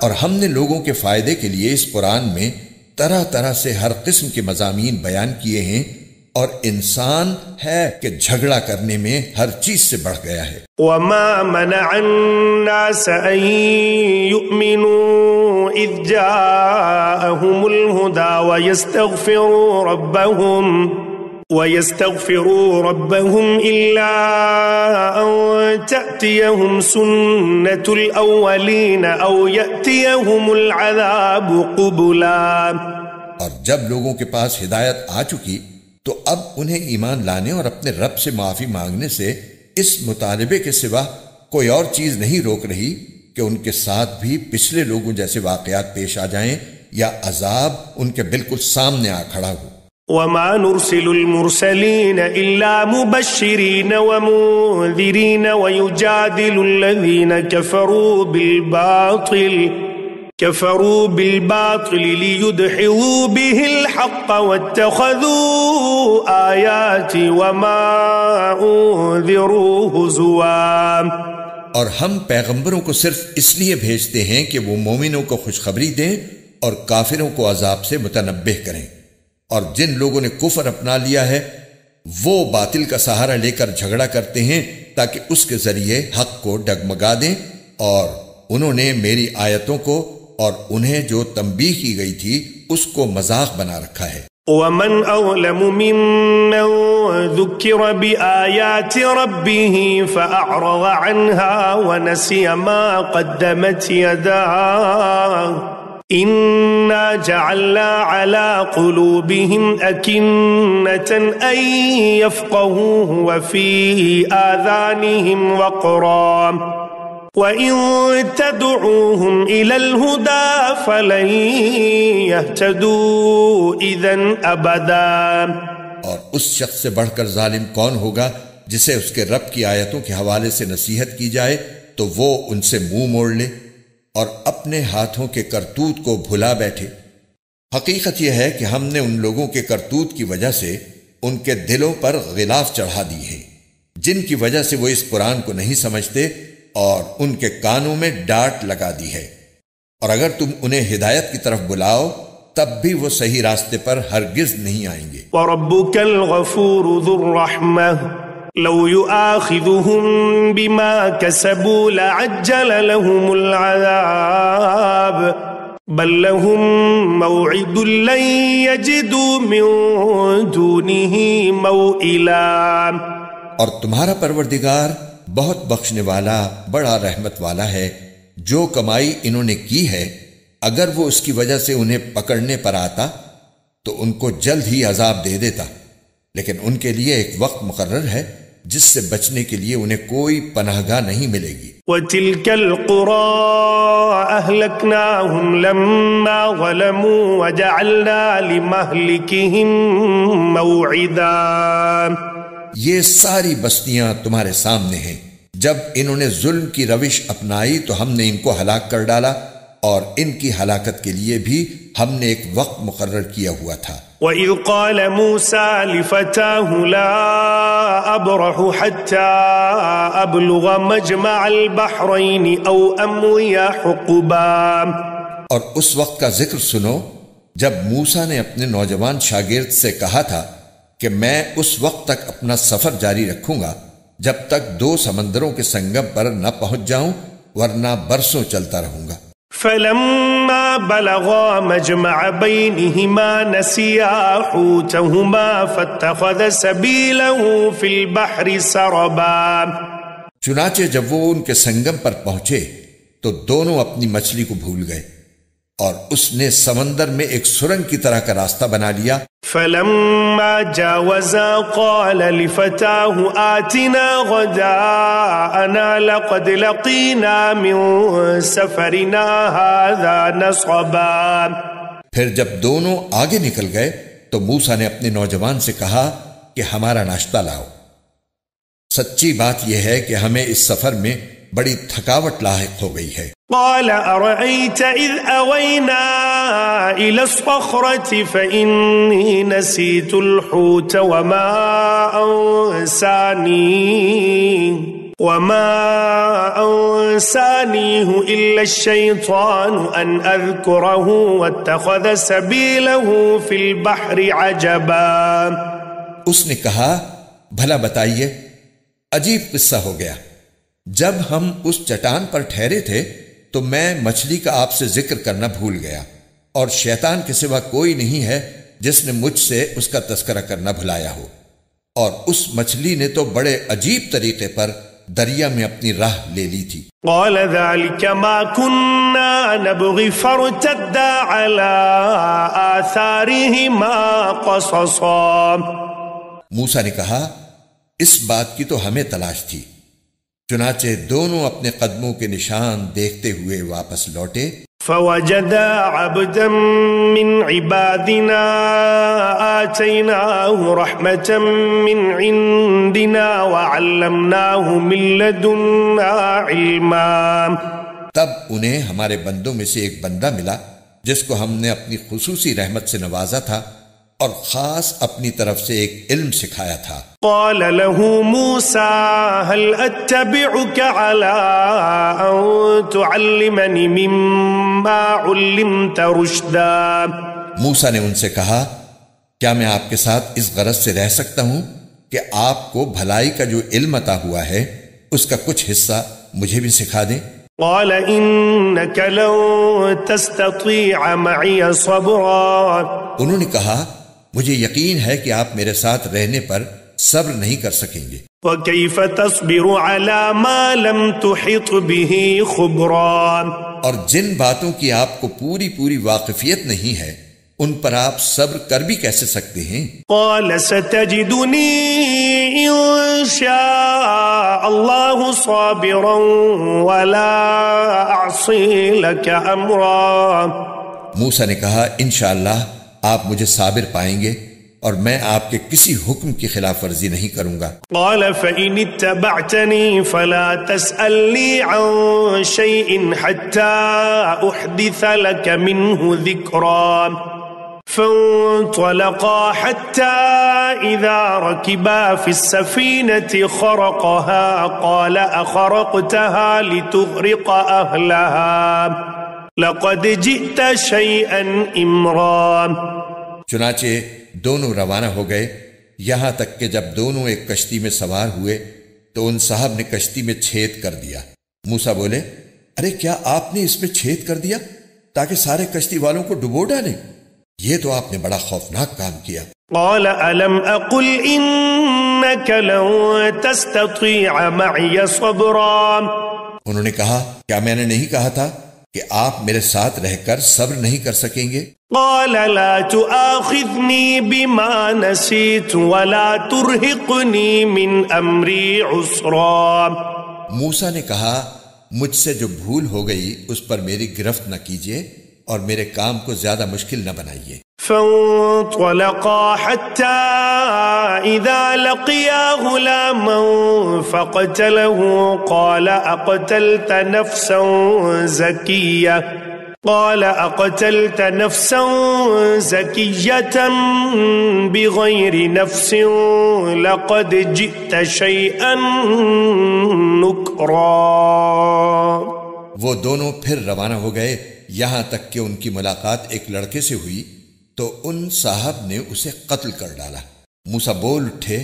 اور ہم نے لوگوں کے فائدے کے لیے اس قرآن میں طرح طرح سے ہر قسم کے مضامین بیان کیے ہیں، اور انسان ہے کہ جھگڑا کرنے میں ہر چیز سے بڑھ گیا ہے۔ وَمَا مَنَعَ النَّاسَ أَن يُؤْمِنُوا إِذْ جَاءَهُمُ الْهُدَى وَيَسْتَغْفِرُوا رَبَّهُمْ إِلَّا أَن تَأْتِيَهُمْ سُنَّةُ الْأَوَّلِينَ أَوْ يَأْتِيَهُمُ الْعَذَابُ قُبُلًا، اور جب لوگوں کے پاس ہدایت آ چکی تو اب انہیں ایمان لانے اور اپنے رب سے معافی مانگنے سے اس مطالبے کے سوا کوئی اور چیز نہیں روک رہی کہ ان کے ساتھ بھی پچھلے لوگوں جیسے واقعات پیش آ جائیں یا عذاب ان کے بالکل سامنے آ کھڑا ہو۔ وَمَا نُرْسِلُ الْمُرْسَلِينَ إِلَّا مُبَشِّرِينَ وَمُنذِرِينَ وَيُجَادِلُ الَّذِينَ كفروا بالباطل ليدحضوا به الحق واتخذوا آياتي وما انذروا هزوا، اور ہم پیغمبروں کو صرف اس لیے بھیجتے ہیں کہ وہ مومنوں کو خوشخبری دیں اور کافروں کو عذاب سے متنبہ کریں، اور جن لوگوں نے کفر اپنا لیا ہے وہ باطل کا سہارا لے کر جھگڑا کرتے ہیں تاکہ اس کے ذریعے حق کو ڈگمگا دیں، اور انہوں نے میری آیتوں کو اور انہیں جو تنبیہ کی گئی تھی اس کو مذاق بنا رکھا ہے۔ وَمَنْ أَظْلَمُ مِمَّنْ ذُكِّرَ بِآيَاتِ رَبِّهِ فَأَعْرَضَ عَنْهَا وَنَسِيَ مَا قَدَّمَتْ يَدَاهُ إِنَّا جَعَلْنَا عَلَى قُلُوبِهِمْ أَكِنَّةً أَن يَفْقَهُوهُ وَفِي آذَانِهِمْ وَقْرًا وَإِن تَدْعُوهُمْ إِلَى الْهُدَى فَلَن يَهْتَدُوا إِذًا أَبَدًا، اور اس شخص سے بڑھ کر ظالم کون ہوگا جسے اس کے رب کی آیتوں کے حوالے سے نصیحت کی جائے تو وہ ان سے منہ موڑ لے اور اپنے ہاتھوں کے کرتوت کو بھلا بیٹھے۔ حقیقت یہ ہے کہ ہم نے ان لوگوں کے کرتوت کی وجہ سے ان کے دلوں پر غلاف چڑھا دی ہے، جن کی وجہ سے وہ اس قرآن کو نہیں سمجھتے، اور ان کے کانوں میں ڈانٹ لگا دی ہے، اور اگر تم انہیں ہدایت کی طرف بلاؤ تب بھی وہ صحیح راستے پر ہرگز نہیں آئیں گے۔ وَرَبُّكَ الْغَفُورُ ذُو الرَّحْمَةِ لَوْ يُؤَاخِذُهُم بِمَا كَسَبُوا لَعَجَّلَ لَهُمُ الْعَذَابَ بَل لَّهُم مَّوْعِدٌ لَّن يَجِدُوا مِن دُونِهِ مَوْئِلًا، اور تمہارا پروردگار بہت بخشنے والا بڑا رحمت والا ہے، جو کمائی انہوں نے کی ہے اگر وہ اس کی وجہ سے انہیں پکڑنے پر آتا تو ان کو جلد ہی عذاب دے دیتا، لیکن ان کے لیے ایک وقت مقرر ہے جس سے بچنے کے لیے انہیں کوئی پناہ گاہ نہیں ملے گی۔ وَتِلْكَ الْقُرَىٰ أَهْلَكْنَاهُمْ لَمَّا ظَلَمُوا وَجَعَلْنَا لِمَهْلِكِهِم مَّوْعِدًا، یہ ساری بستیاں تمہارے سامنے ہیں، جب انہوں نے ظلم کی روش اپنائی تو ہم نے ان کو ہلاک کر ڈالا، اور ان کی ہلاکت کے لیے بھی ہم نے ایک وقت مقرر کیا ہوا تھا۔ وَإِذْ قَالَ مُوسَى لِفَتَاهُ لَا أَبْرَحُ حَتَّى أَبْلُغَ مَجْمَعَ الْبَحْرَيْنِ أَوْ أَمْضِيَ حُقُبًا، اور اس وقت کا ذکر سنو جب موسیٰ نے اپنے نوجوان شاگرد سے کہا تھا کہ میں اس وقت تک اپنا سفر جاری رکھوں گا جب تک دو سمندروں کے سنگم پر نہ پہنچ جاؤں، ورنہ برسوں چلتا رہوں گا۔ فَلَمَّا بَلَغَا مَجْمَعَ بَيْنِهِمَا نَسِيَا حُوتَهُمَا فَاتَّخَذَ سَبِيلَهُ فِي الْبَحْرِ سَرَبًا، چنانچہ جب وہ ان کے سنگم پر پہنچے تو دونوں اپنی مچھلی کو بھول گئے، اور اس نے سمندر میں ایک سرنگ کی طرح کا راستہ بنا لیا۔ فَلَمَّا جَاوَزَا قَالَ لِفَتَاهُ آتِنَا غَدَاءَنَا لَقَدْ لَقِينَا مِن سَفَرِنَا هَٰذَا نَصَبًا، پھر جب دونوں آگے نکل گئے تو موسیٰ نے اپنے نوجوان سے کہا کہ ہمارا ناشتہ لاؤ، سچی بات یہ ہے کہ ہمیں اس سفر میں بڑی تھکاوٹ لاحق ہو گئی ہے۔ قال أرأيت إذ أوينا إلى الصخرة فإني نسيت الحوت وما أنسانيه إلا الشيطان أن أذكره واتخذ سبيله في البحر عجبا۔ اس نے کہا بھلا بتائیے، عجیب قصہ ہو گیا، جب ہم اس چٹان پر ٹھہرے تھے تو میں مچھلی کا آپ سے ذکر کرنا بھول گیا، اور شیطان کے سوا کوئی نہیں ہے جس نے مجھ سے اس کا تذکرہ کرنا بھلایا ہو، اور اس مچھلی نے تو بڑے عجیب طریقے پر دریا میں اپنی راہ لے لی تھی۔ قال ذلك ما كنا نبغي فارتدا على آثارهما قصصا۔ موسیٰ نے کہا اس بات کی تو ہمیں تلاش تھی، چنانچہ دونوں اپنے قدموں کے نشان دیکھتے ہوئے واپس لوٹے۔ فوجدا عبدا من عبادنا آتيناه رحمة من عندنا وعلمناه من لدنا علما۔ تب انہیں ہمارے بندوں میں سے ایک بندہ ملا جس کو ہم نے اپنی خصوصی رحمت سے نوازا تھا اور خاص اپنی طرف سے ایک علم سکھایا تھا۔ قال له موسى هل اتبعك على ان تعلمني مما علمت رشدا۔ موسیٰ نے ان سے کہا کیا میں آپ کے ساتھ اس غرض سے رہ سکتا ہوں کہ آپ کو بھلائی کا جو علم عطا ہوا ہے اس کا کچھ حصہ مجھے بھی سکھا دیں۔ قال انك لن تستطيع معي صبرا۔ انہوں نے کہا مجھے یقین ہے کہ آپ میرے ساتھ رہنے پر صبر نہیں کر سکیں گے۔ وكيف تصبر على ما لم تحط به خبرا۔ اور جن باتوں کی آپ کو پوری واقفیت نہیں ہے ان پر آپ صبر کر بھی کیسے سکتے ہیں؟ قال ستجدني ان شاء الله صابرا ولا اعصي لك امرا۔ موسیٰ نے کہا انشاءاللہ آپ مجھے صابر پائیں گے اور میں آپ کے کسی حکم کی خلاف ورزی نہیں کروں گا۔ قال فإن اتبعتني فلا تسألني عن شيء حتى أحدث لك منه ذكرا۔ فانطلقا حتى إذا ركبا في السفينة خرقها قال أخرقتها لتغرق أهلها لقد جئت شيئا إمرا۔ چنانچہ دونوں روانہ ہو گئے، یہاں تک کہ جب دونوں ایک کشتی میں سوار ہوئے تو ان صاحب نے کشتی میں چھید کر دیا۔ موسیٰ بولے ارے کیا آپ نے اس میں چھید کر دیا تاکہ سارے کشتی والوں کو ڈبو ڈالیں؟ یہ تو آپ نے بڑا خوفناک کام کیا۔ قال ألم أقل إنك لن تستطيع معي صبرا۔ انہوں نے کہا کیا میں نے نہیں کہا تھا کہ آپ میرے ساتھ رہ کر صبر نہیں کر سکیں گے؟ قال لا تؤاخذني بما نسيت ولا ترهقني من أمري عسرا۔ موسیٰ نے کہا مجھ سے جو بھول ہو گئی اس پر میری گرفت نہ کیجیے اور میرے کام کو زیادہ مشکل نہ بنائیے۔ فانطلقا حتى إذا لقيا غلاما فقتله قال أقتلت نفسا زكية بغير نفس لقد جئت شيئا نكرا۔ وہ دونوں پھر روانہ ہو گئے یہاں تک کہ ان کی ملاقات ایک لڑکے سے ہوئی تو ان صاحب نے اسے قتل کر ڈالا۔ موسیٰ بول اٹھے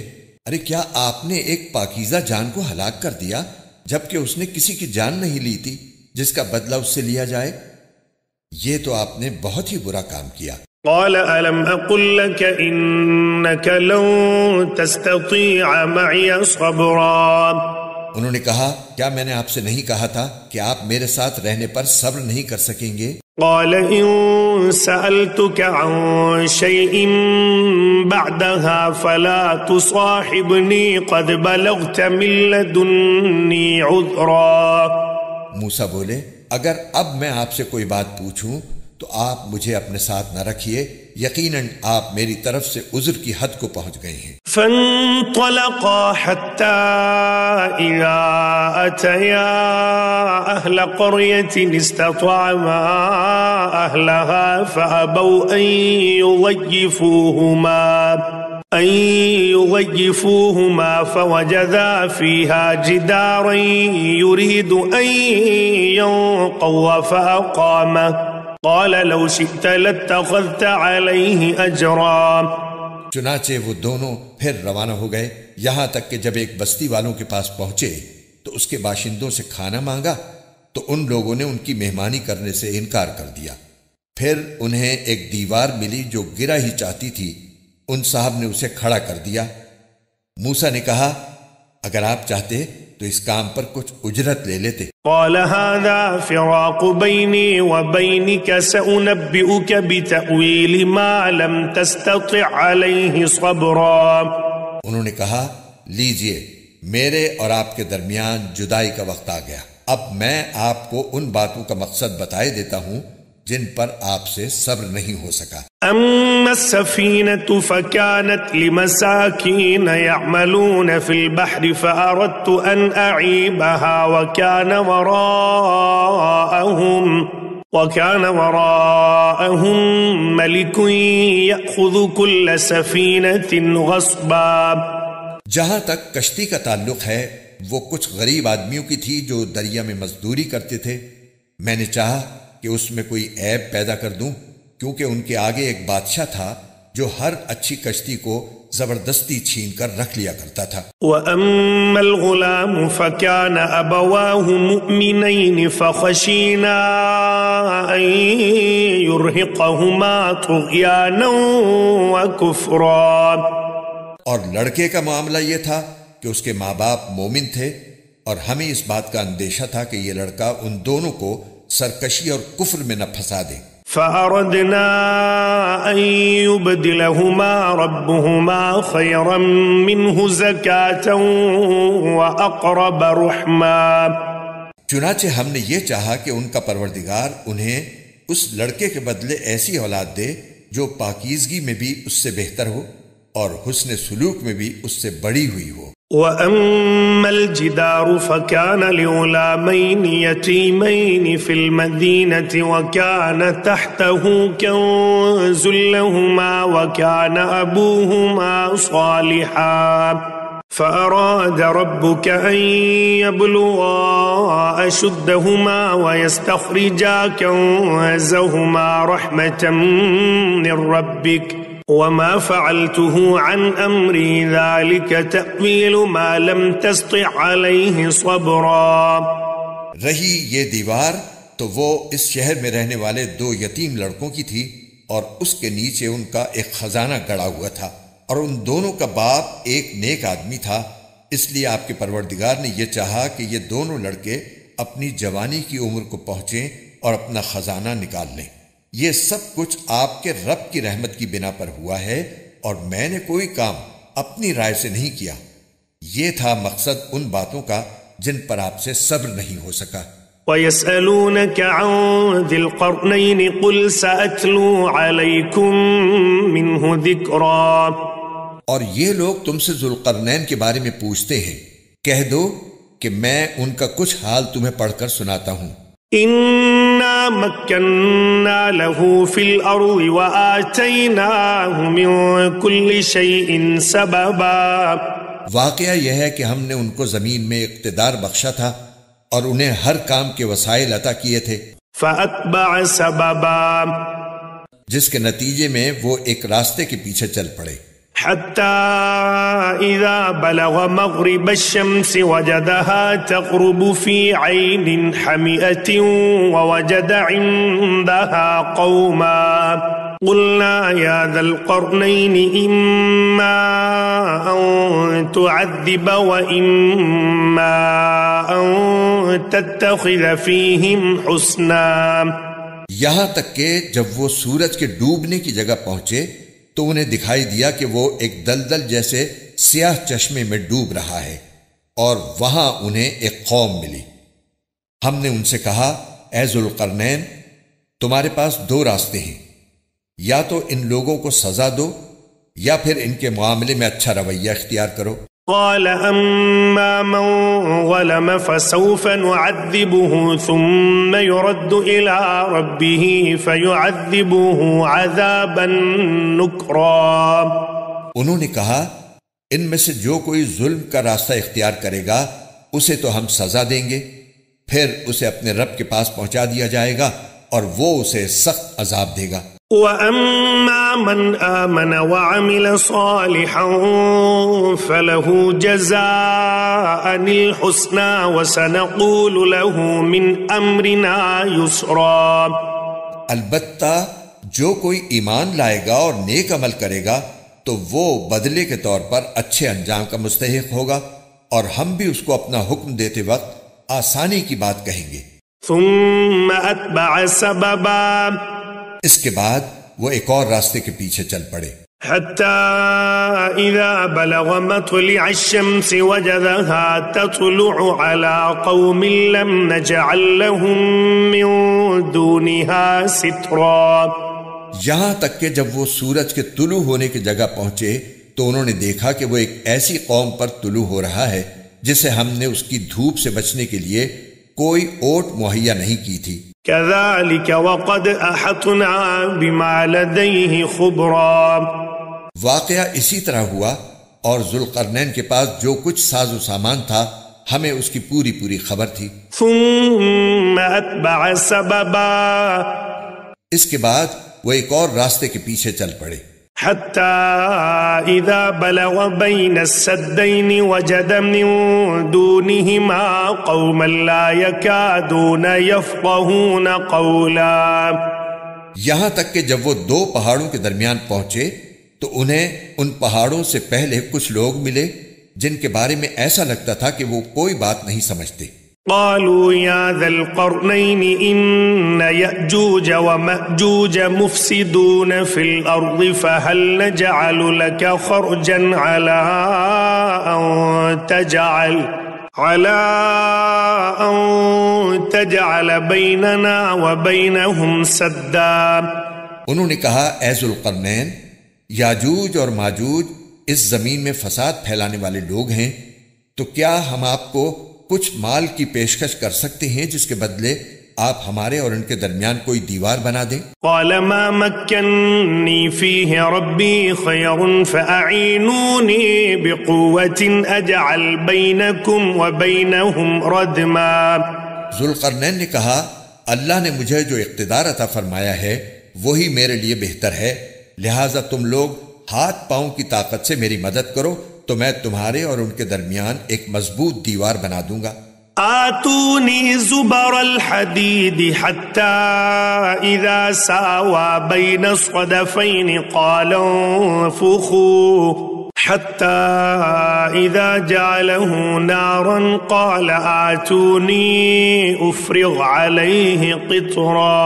ارے کیا آپ نے ایک پاکیزہ جان کو ہلاک کر دیا جبکہ اس نے کسی کی جان نہیں لی تھی جس کا بدلہ اس سے لیا جائے؟ یہ تو آپ نے بہت ہی برا کام کیا۔ قال ألم أقل لك إنك لن تستطيع معي صبرا۔ انہوں نے کہا کیا میں نے آپ سے نہیں کہا تھا کہ آپ میرے ساتھ رہنے پر صبر نہیں کر سکیں گے؟ قال إن سألتك عن شيء بعدها فلا تصاحبني قد بلغت من لدني عذرا۔ موسیٰ بولے اگر اب میں آپ سے کوئی بات پوچھوں تو آپ مجھے اپنے ساتھ نہ رکھیے، یقیناً آپ میری طرف سے عذر کی حد کو پہنچ گئے ہیں۔ فانطلقا حتى إذا أتيا أهل قرية استطعما أهلها فأبوا أن يضيفوهما فوجدا فيها جدارا يريد أن ينقض فأقامه قال لو شئت لاتخذت عليه أجرا۔ چنانچہ وہ دونوں پھر روانہ ہو گئے، یہاں تک کہ جب ایک بستی والوں کے پاس پہنچے تو اس کے باشندوں سے کھانا مانگا تو ان لوگوں نے ان کی مہمانی کرنے سے انکار کر دیا۔ پھر انہیں ایک دیوار ملی جو گرا ہی چاہتی تھی، ان صاحب نے اسے کھڑا کر دیا۔ موسیٰ نے کہا اگر آپ چاہتے تو اس کام پر کچھ اجرت لے لیتے۔ قال هذا فراق بيني وبينك سأنبئك بتأويل ما لم تستطع عليه صبرا۔ انہوں نے کہا لیجئے میرے اور آپ کے درمیان جدائی کا وقت آ گیا، اب میں آپ کو ان باتوں کا مقصد بتائے دیتا ہوں جن پر آپ سے صبر نہیں ہو سکا۔ أما السفينة فكانت لمساكين يعملون في البحر فأردت أن أعيبها وكان وراءهم ملك يأخذ كل سفينة غصبا۔ جہاں تک کشتی کا تعلق ہے وہ کچھ غریب آدمیوں کی تھی جو دریا میں مزدوری کرتے تھے، میں نے چاہا کہ اس میں کوئی عیب پیدا کر دوں کیونکہ ان کے آگے ایک بادشاہ تھا جو ہر اچھی کشتی کو زبردستی چھین کر رکھ لیا کرتا تھا۔ وَأَمَّا الْغُلَامُ فَكَانَ أَبَوَاهُ مُؤْمِنَيْنِ فَخَشِينَا أَن يُرْهِقَهُمَا طُغْيَانًا وَكُفْرًا۔ اور لڑکے کا معاملہ یہ تھا کہ اس کے ماں باپ مومن تھے اور ہمیں اس بات کا اندیشہ تھا کہ یہ لڑکا ان دونوں کو سرکشی اور کفر میں نہ پھنسا دے۔ فَأَرَدْنَا أَن يُبْدِلَهُمَا رَبُّهُمَا خَيْرًا مِّنْهُ زَكَاةً وَأَقْرَبَ رُحْمًا۔ چنانچہ ہم نے یہ چاہا کہ ان کا پروردگار انہیں اس لڑکے کے بدلے ایسی اولاد دے جو پاکیزگی میں بھی اس سے بہتر ہو اور حسن سلوک میں بھی اس سے بڑی ہوئی ہو۔ وَأَمَّا الْجِدَارُ فَكَانَ لِغُلَامَيْنِ يَتِيمَيْنِ فِي الْمَدِينَةِ وَكَانَ تَحْتَهُ كَنزٌ لَّهُمَا وَكَانَ أَبُوهُمَا صَالِحًا فَأَرَادَ رَبُّكَ أَن يَبْلُغَا أَشُدَّهُمَا وَيَسْتَخْرِجَا كَنزَهُمَا رَحْمَةً مِّن رَّبِّكَ وما فعلته عن امری ذلك تأویل ما لم تستطع علیہ صبرا۔ رہی یہ دیوار تو وہ اس شہر میں رہنے والے 2 یتیم لڑکوں کی تھی اور اس کے نیچے ان کا ایک خزانہ گڑا ہوا تھا اور ان دونوں کا باپ ایک نیک آدمی تھا، اس لیے آپ کے پروردگار نے یہ چاہا کہ یہ دونوں لڑکے اپنی جوانی کی عمر کو پہنچیں اور اپنا خزانہ نکال لیں۔ یہ سب کچھ آپ کے رب کی رحمت کی بنا پر ہوا ہے اور میں نے کوئی کام اپنی رائے سے نہیں کیا۔ یہ تھا مقصد ان باتوں کا جن پر آپ سے صبر نہیں ہو سکا۔ وَيَسْأَلُونَكَ عَنْ ذِي الْقَرْنَيْنِ قُلْ سَأَتْلُو عَلَيْكُمْ مِنْهُ ذِكْرًا۔ اور یہ لوگ تم سے ذوالقرنین کے بارے میں پوچھتے ہیں، کہہ دو کہ میں ان کا کچھ حال تمہیں پڑھ کر سناتا ہوں۔ إِنَّا مَكَّنَّا لَهُ فِي الْأَرْضِ وَآتَيْنَاهُ مِنْ كُلِّ شَيْءٍ سَبَبًا۔ واقعہ یہ ہے کہ ہم نے ان کو زمین میں اقتدار بخشا تھا اور انہیں ہر کام کے وسائل عطا کیے تھے۔ فَأَتْبَعَ سَبَبًا، جس کے نتیجے میں وہ ایک راستے کے پیچھے چل پڑے۔ حتى إذا بلغ مغرب الشمس وجدها تغرب في عين حمئة ووجد عندها قوما قلنا يا ذا القرنين إما أن تعذب وإما أن تتخذ فيهم حسنا۔ یہاں تک کہ جب وہ سورج کے ڈوبنے کی جگہ پہنچے تو انہیں دکھائی دیا کہ وہ ایک دلدل جیسے سیاہ چشمے میں ڈوب رہا ہے اور وہاں انہیں ایک قوم ملی۔ ہم نے ان سے کہا اے ذوالقرنین، تمہارے پاس 2 راستے ہیں، یا تو ان لوگوں کو سزا دو یا پھر ان کے معاملے میں اچھا رویہ اختیار کرو۔ قال أما من ظلم فسوف نعذبه ثم يرد إلى ربه فيعذبه عذابا نكرا۔ انہوں نے کہا ان میں سے جو کوئی ظلم کا راستہ اختیار کرے گا اسے تو ہم سزا دیں گے، پھر اسے اپنے رب کے پاس پہنچا دیا جائے گا اور وہ اسے سخت عذاب دے گا۔ وَأَمَّا مَنْ آمَنَ وَعَمِلَ صَالِحًا فَلَهُ جَزَاءً الْحُسْنَى وَسَنَقُولُ لَهُ مِنْ أَمْرِنَا يُسْرًا۔ البتہ جو کوئی ایمان لائے گا اور نیک عمل کرے گا تو وہ بدلے کے طور پر اچھے انجام کا مستحق ہوگا، اور ہم بھی اس کو اپنا حکم دیتے وقت آسانی کی بات کہیں گے۔ ثم أتبع سببا، اس کے بعد وہ ایک اور راستے کے پیچھے چل پڑے، حتى إذا بلغ مطلع الشمس وجدها تطلع على قوم لم نجعل لهم من دونها سترا۔ یہاں تک کہ جب وہ سورج کے طلوع ہونے کی جگہ پہنچے تو انہوں نے دیکھا کہ وہ ایک ایسی قوم پر طلوع ہو رہا ہے جسے ہم نے اس کی دھوپ سے بچنے کے لیے کوئی اوٹ مہیا نہیں کی تھی۔ كذلك وقد أحطنا بما لديه خبرا۔ واقعہ اسی طرح ہوا، اور ذوالقرنین کے پاس جو کچھ ساز و سامان تھا ہمیں اس کی پوری خبر تھی۔ ثم أتبع سببا، اس کے بعد وہ ایک اور راستے کے پیچھے چل پڑے، حتى إذا بلغ بين السدين وجد من دونهما قوما لا يكادون يفقهون قولا۔ یہاں تک کہ جب وہ دو پہاڑوں کے درمیان پہنچے تو انہیں ان پہاڑوں سے پہلے کچھ لوگ ملے جن کے بارے میں ایسا لگتا تھا کہ وہ کوئی بات نہیں سمجھتے۔ قالوا يا ذا القرنين إن يأجوج ومأجوج مفسدون في الأرض فهل نجعل لك خرجا على أن تجعل بيننا وبينهم سدا۔ انہوں نے کہا اے ذوالقرنین، یاجوج اور ماجوج اس زمین میں فساد پھیلانے والے لوگ ہیں، تو کیا ہم آپ کو کچھ مال کی پیشکش کر سکتے ہیں جس کے بدلے آپ ہمارے اور ان کے درمیان کوئی دیوار بنا دیں؟ قال ما مكنني فيه ربي خير فأعينوني بقوة أجعل بينكم وبينهم ردما۔ ذوالقرنین نے کہا اللہ نے مجھے جو اقتدار عطا فرمایا ہے وہی میرے لیے بہتر ہے، لہٰذا تم لوگ ہاتھ پاؤں کی طاقت سے میری مدد کرو تو میں تمہارے اور ان کے درمیان ایک مضبوط دیوار بنا دوں گا۔ آتونی زبر الحدید حتی اذا ساوى بین الصدفین قال انفخوا حتی اذا جعله نارا قال آتونی افرغ علیہ قطرا۔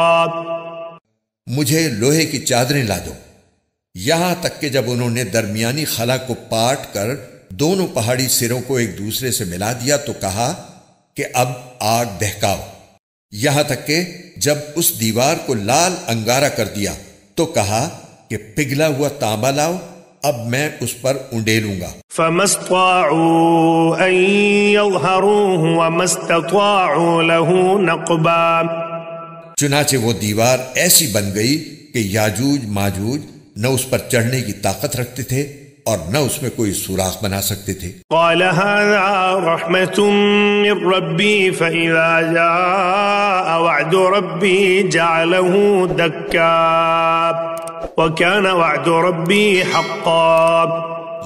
مجھے لوہے کی چادریں لا دو، یہاں تک کہ جب انہوں نے درمیانی خلا کو پاٹ کر دونوں پہاڑی سروں کو ایک دوسرے سے ملا دیا تو کہا کہ اب آگ دہکاؤ، یہاں تک کہ جب اس دیوار کو لال انگارہ کر دیا تو کہا کہ پگھلا ہوا تانبا لاؤ، اب میں اس پر انڈیلوں گا۔ فما استطاعوا ان يظهروه وما استطاعوا له نقبا۔ چنانچہ وہ دیوار ایسی بن گئی کہ یاجوج ماجوج نہ اس پر چڑھنے کی طاقت رکھتے تھے اور نہ اس میں کوئی سوراخ بنا سکتے تھے۔ قال هذا رحمة من ربي فإذا جاء وعد ربي جعله دكا وكان وعد ربي حقا۔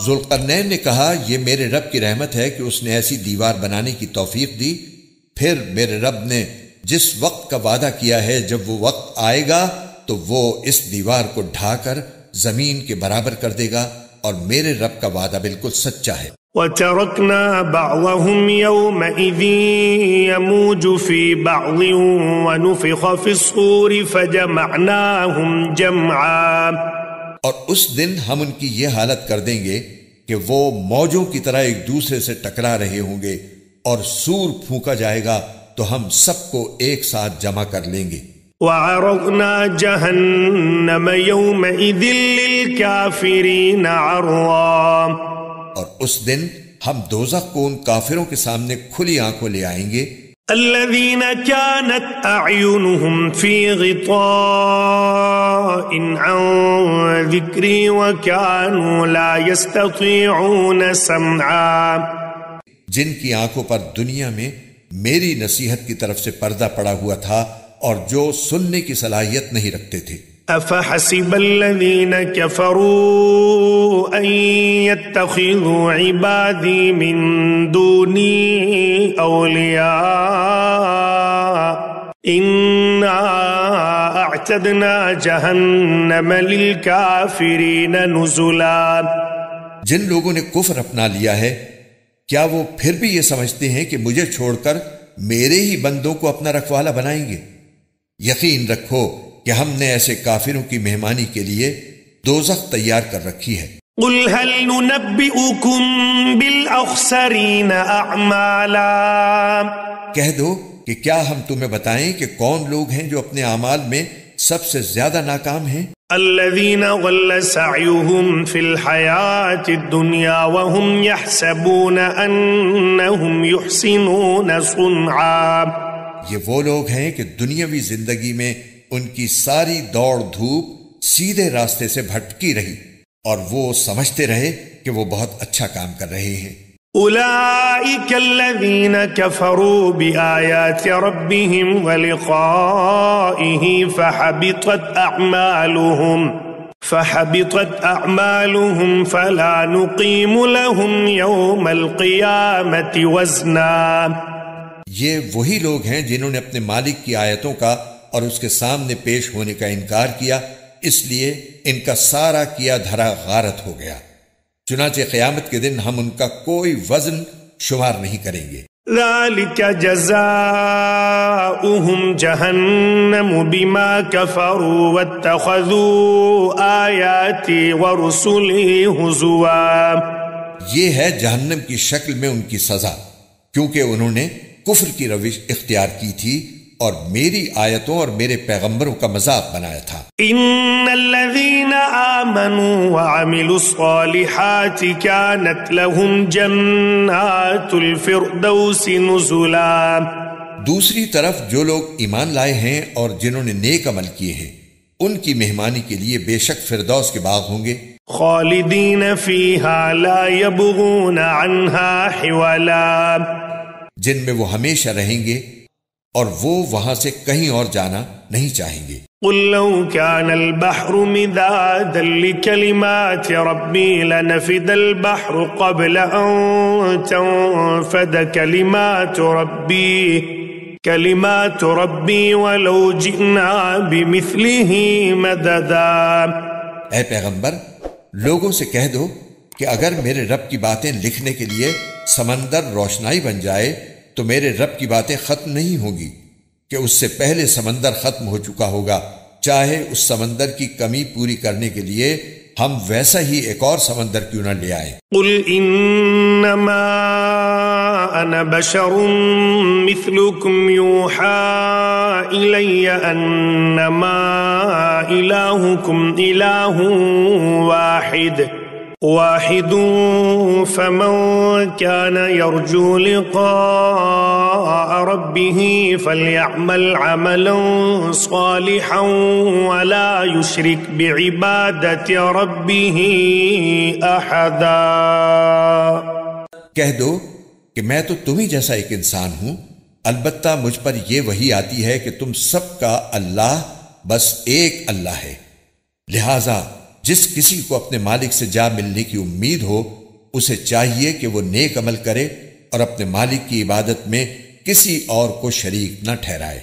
ذوالقرنین نے کہا یہ میرے رب کی رحمت ہے کہ اس نے ایسی دیوار بنانے کی توفیق دی، پھر میرے رب نے جس وقت کا وعدہ کیا ہے جب وہ وقت آئے گا تو وہ اس دیوار کو ڈھا کر زمین کے برابر کر دے گا، اور میرے رب کا وعدہ بالکل سچا ہے۔ وَتَرَكْنَا بَعْضَهُمْ يَوْمَئِذٍ يَمُوجُ فِي بَعْضٍ وَنُفِخَ فِي الصُّورِ فَجَمَعْنَاهُمْ جَمْعًا۔ اور اس دن ہم ان کی یہ حالت کر دیں گے کہ وہ موجوں کی طرح ایک دوسرے سے ٹکرا رہے ہوں گے، اور سور پھونکا جائے گا تو ہم سب کو ایک ساتھ جمع کر لیں گے۔ وَعَرَضْنَا جَهَنَّمَ يَوْمَئِذٍ للكافرين عرضا. اور اس دن ہم دوزخ کو ان کافروں کے سامنے کھلی آنکھوں لے آئیں گے. الذين كانت أعينهم في غطاء عن ذكري وكانوا لا يستطيعون سمعا. جن کی آنکھوں پر دنیا میں میری نصیحت کی طرف سے پردہ پڑا ہوا تھا اور جو سننے کی صلاحیت نہیں رکھتے تھے. أفحسب الذين كفروا أن يتخذوا عبادي من دوني أولياء إنا أعتدنا جهنم للكافرين نزلا. جن لوگوں نے کفر اپنا لیا ہے کیا وہ پھر بھی یہ سمجھتے ہیں کہ مجھے چھوڑ کر میرے ہی بندوں کو اپنا رکھوالا بنائیں گے؟ یقین رکھو کہ ہم نے ایسے کافروں کی مہمانی کے لیے دوزخ تیار کر رکھی ہے. قل هل ننبئكم بالأخسرين أعمالا. کہہ دو کہ کیا ہم تمہیں بتائیں کہ کون لوگ ہیں جو اپنے اعمال میں سب سے زیادہ ناکام ہیں؟ الذين ضل سعيهم في الحياة الدنيا وهم يحسبون أنهم يحسنون صنعا. یہ وہ لوگ ہیں کہ دنیاوی زندگی میں ان کی ساری دوڑ دھوپ سیدھے راستے سے بھٹکی رہی اور وہ سمجھتے رہے کہ وہ بہت اچھا کام کر رہے ہیں. أولئك الذين كفروا بآيات ربهم ولقائه فحبطت أعمالهم فلا نقيم لهم يوم القيامة وزنا. یہ وہی لوگ ہیں جنہوں نے اپنے مالک کی آیتوں کا اور اس کے سامنے پیش ہونے کا انکار کیا، اس لیے ان کا سارا کیا دھرا غارت ہو گیا. چنانچہ قیامت کے دن ہم ان کا کوئی وزن شمار نہیں کریں گے. ذلك جزاؤهم جهنم بما كفروا واتخذوا آياتي ورسلي هزوا. یہ ہے جہنم کی شکل میں ان کی سزا، کیونکہ انہوں نے کفر کی روش اختیار کی تھی اور میری آیتوں اور میرے پیغمبروں کا مذاق بنایا تھا. ان الذين آمنوا وعملوا الصالحات كانت لهم جنات الفردوس نزلا. دوسری طرف جو لوگ ایمان لائے ہیں اور جنہوں نے نیک عمل کیے ہیں ان کی مہمانی کے لیے بے شک فردوس کے باغ ہوں گے. خالدین فیہا لا یبغون عنہا حولا. جن میں وہ ہمیشہ رہیں گے اور وہ وہاں سے کہیں اور جانا نہیں چاہیں گے. قل لو كان البحر مدادا لكلمات ربي لنفد البحر قبل أن تنفد كلمات ربي ولو جئنا بمثله مددا. اے پیغمبر لوگوں سے کہہ دو کہ اگر میرے رب کی باتیں لکھنے کے لیے سمندر روشنائی بن جائے تو میرے رب کی باتیں ختم نہیں ہوں گی کہ اس سے پہلے سمندر ختم ہو چکا ہوگا. چاہے اس سمندر کی کمی پوری کرنے کے لیے ہم ویسا ہی ایک اور سمندر کیوں نہ لے آئیں. قل انما انا بشر مثلكم يوحى الي انما الهكم اله واحد فمن كان يرجو لقاء ربه فليعمل عملا صالحا ولا يشرك بعبادة ربه أحدا. کہہ دو کہ میں تو تم ہی جیسا ایک انسان ہوں، البتہ مجھ پر یہ وحی آتی ہے کہ تم سب کا اللہ بس ایک اللہ ہے، لہذا جس کسی کو اپنے مالک سے جا ملنے کی امید ہو اسے چاہیے کہ وہ نیک عمل کرے اور اپنے مالک کی عبادت میں کسی اور کو شریک نہ ٹھہرائے.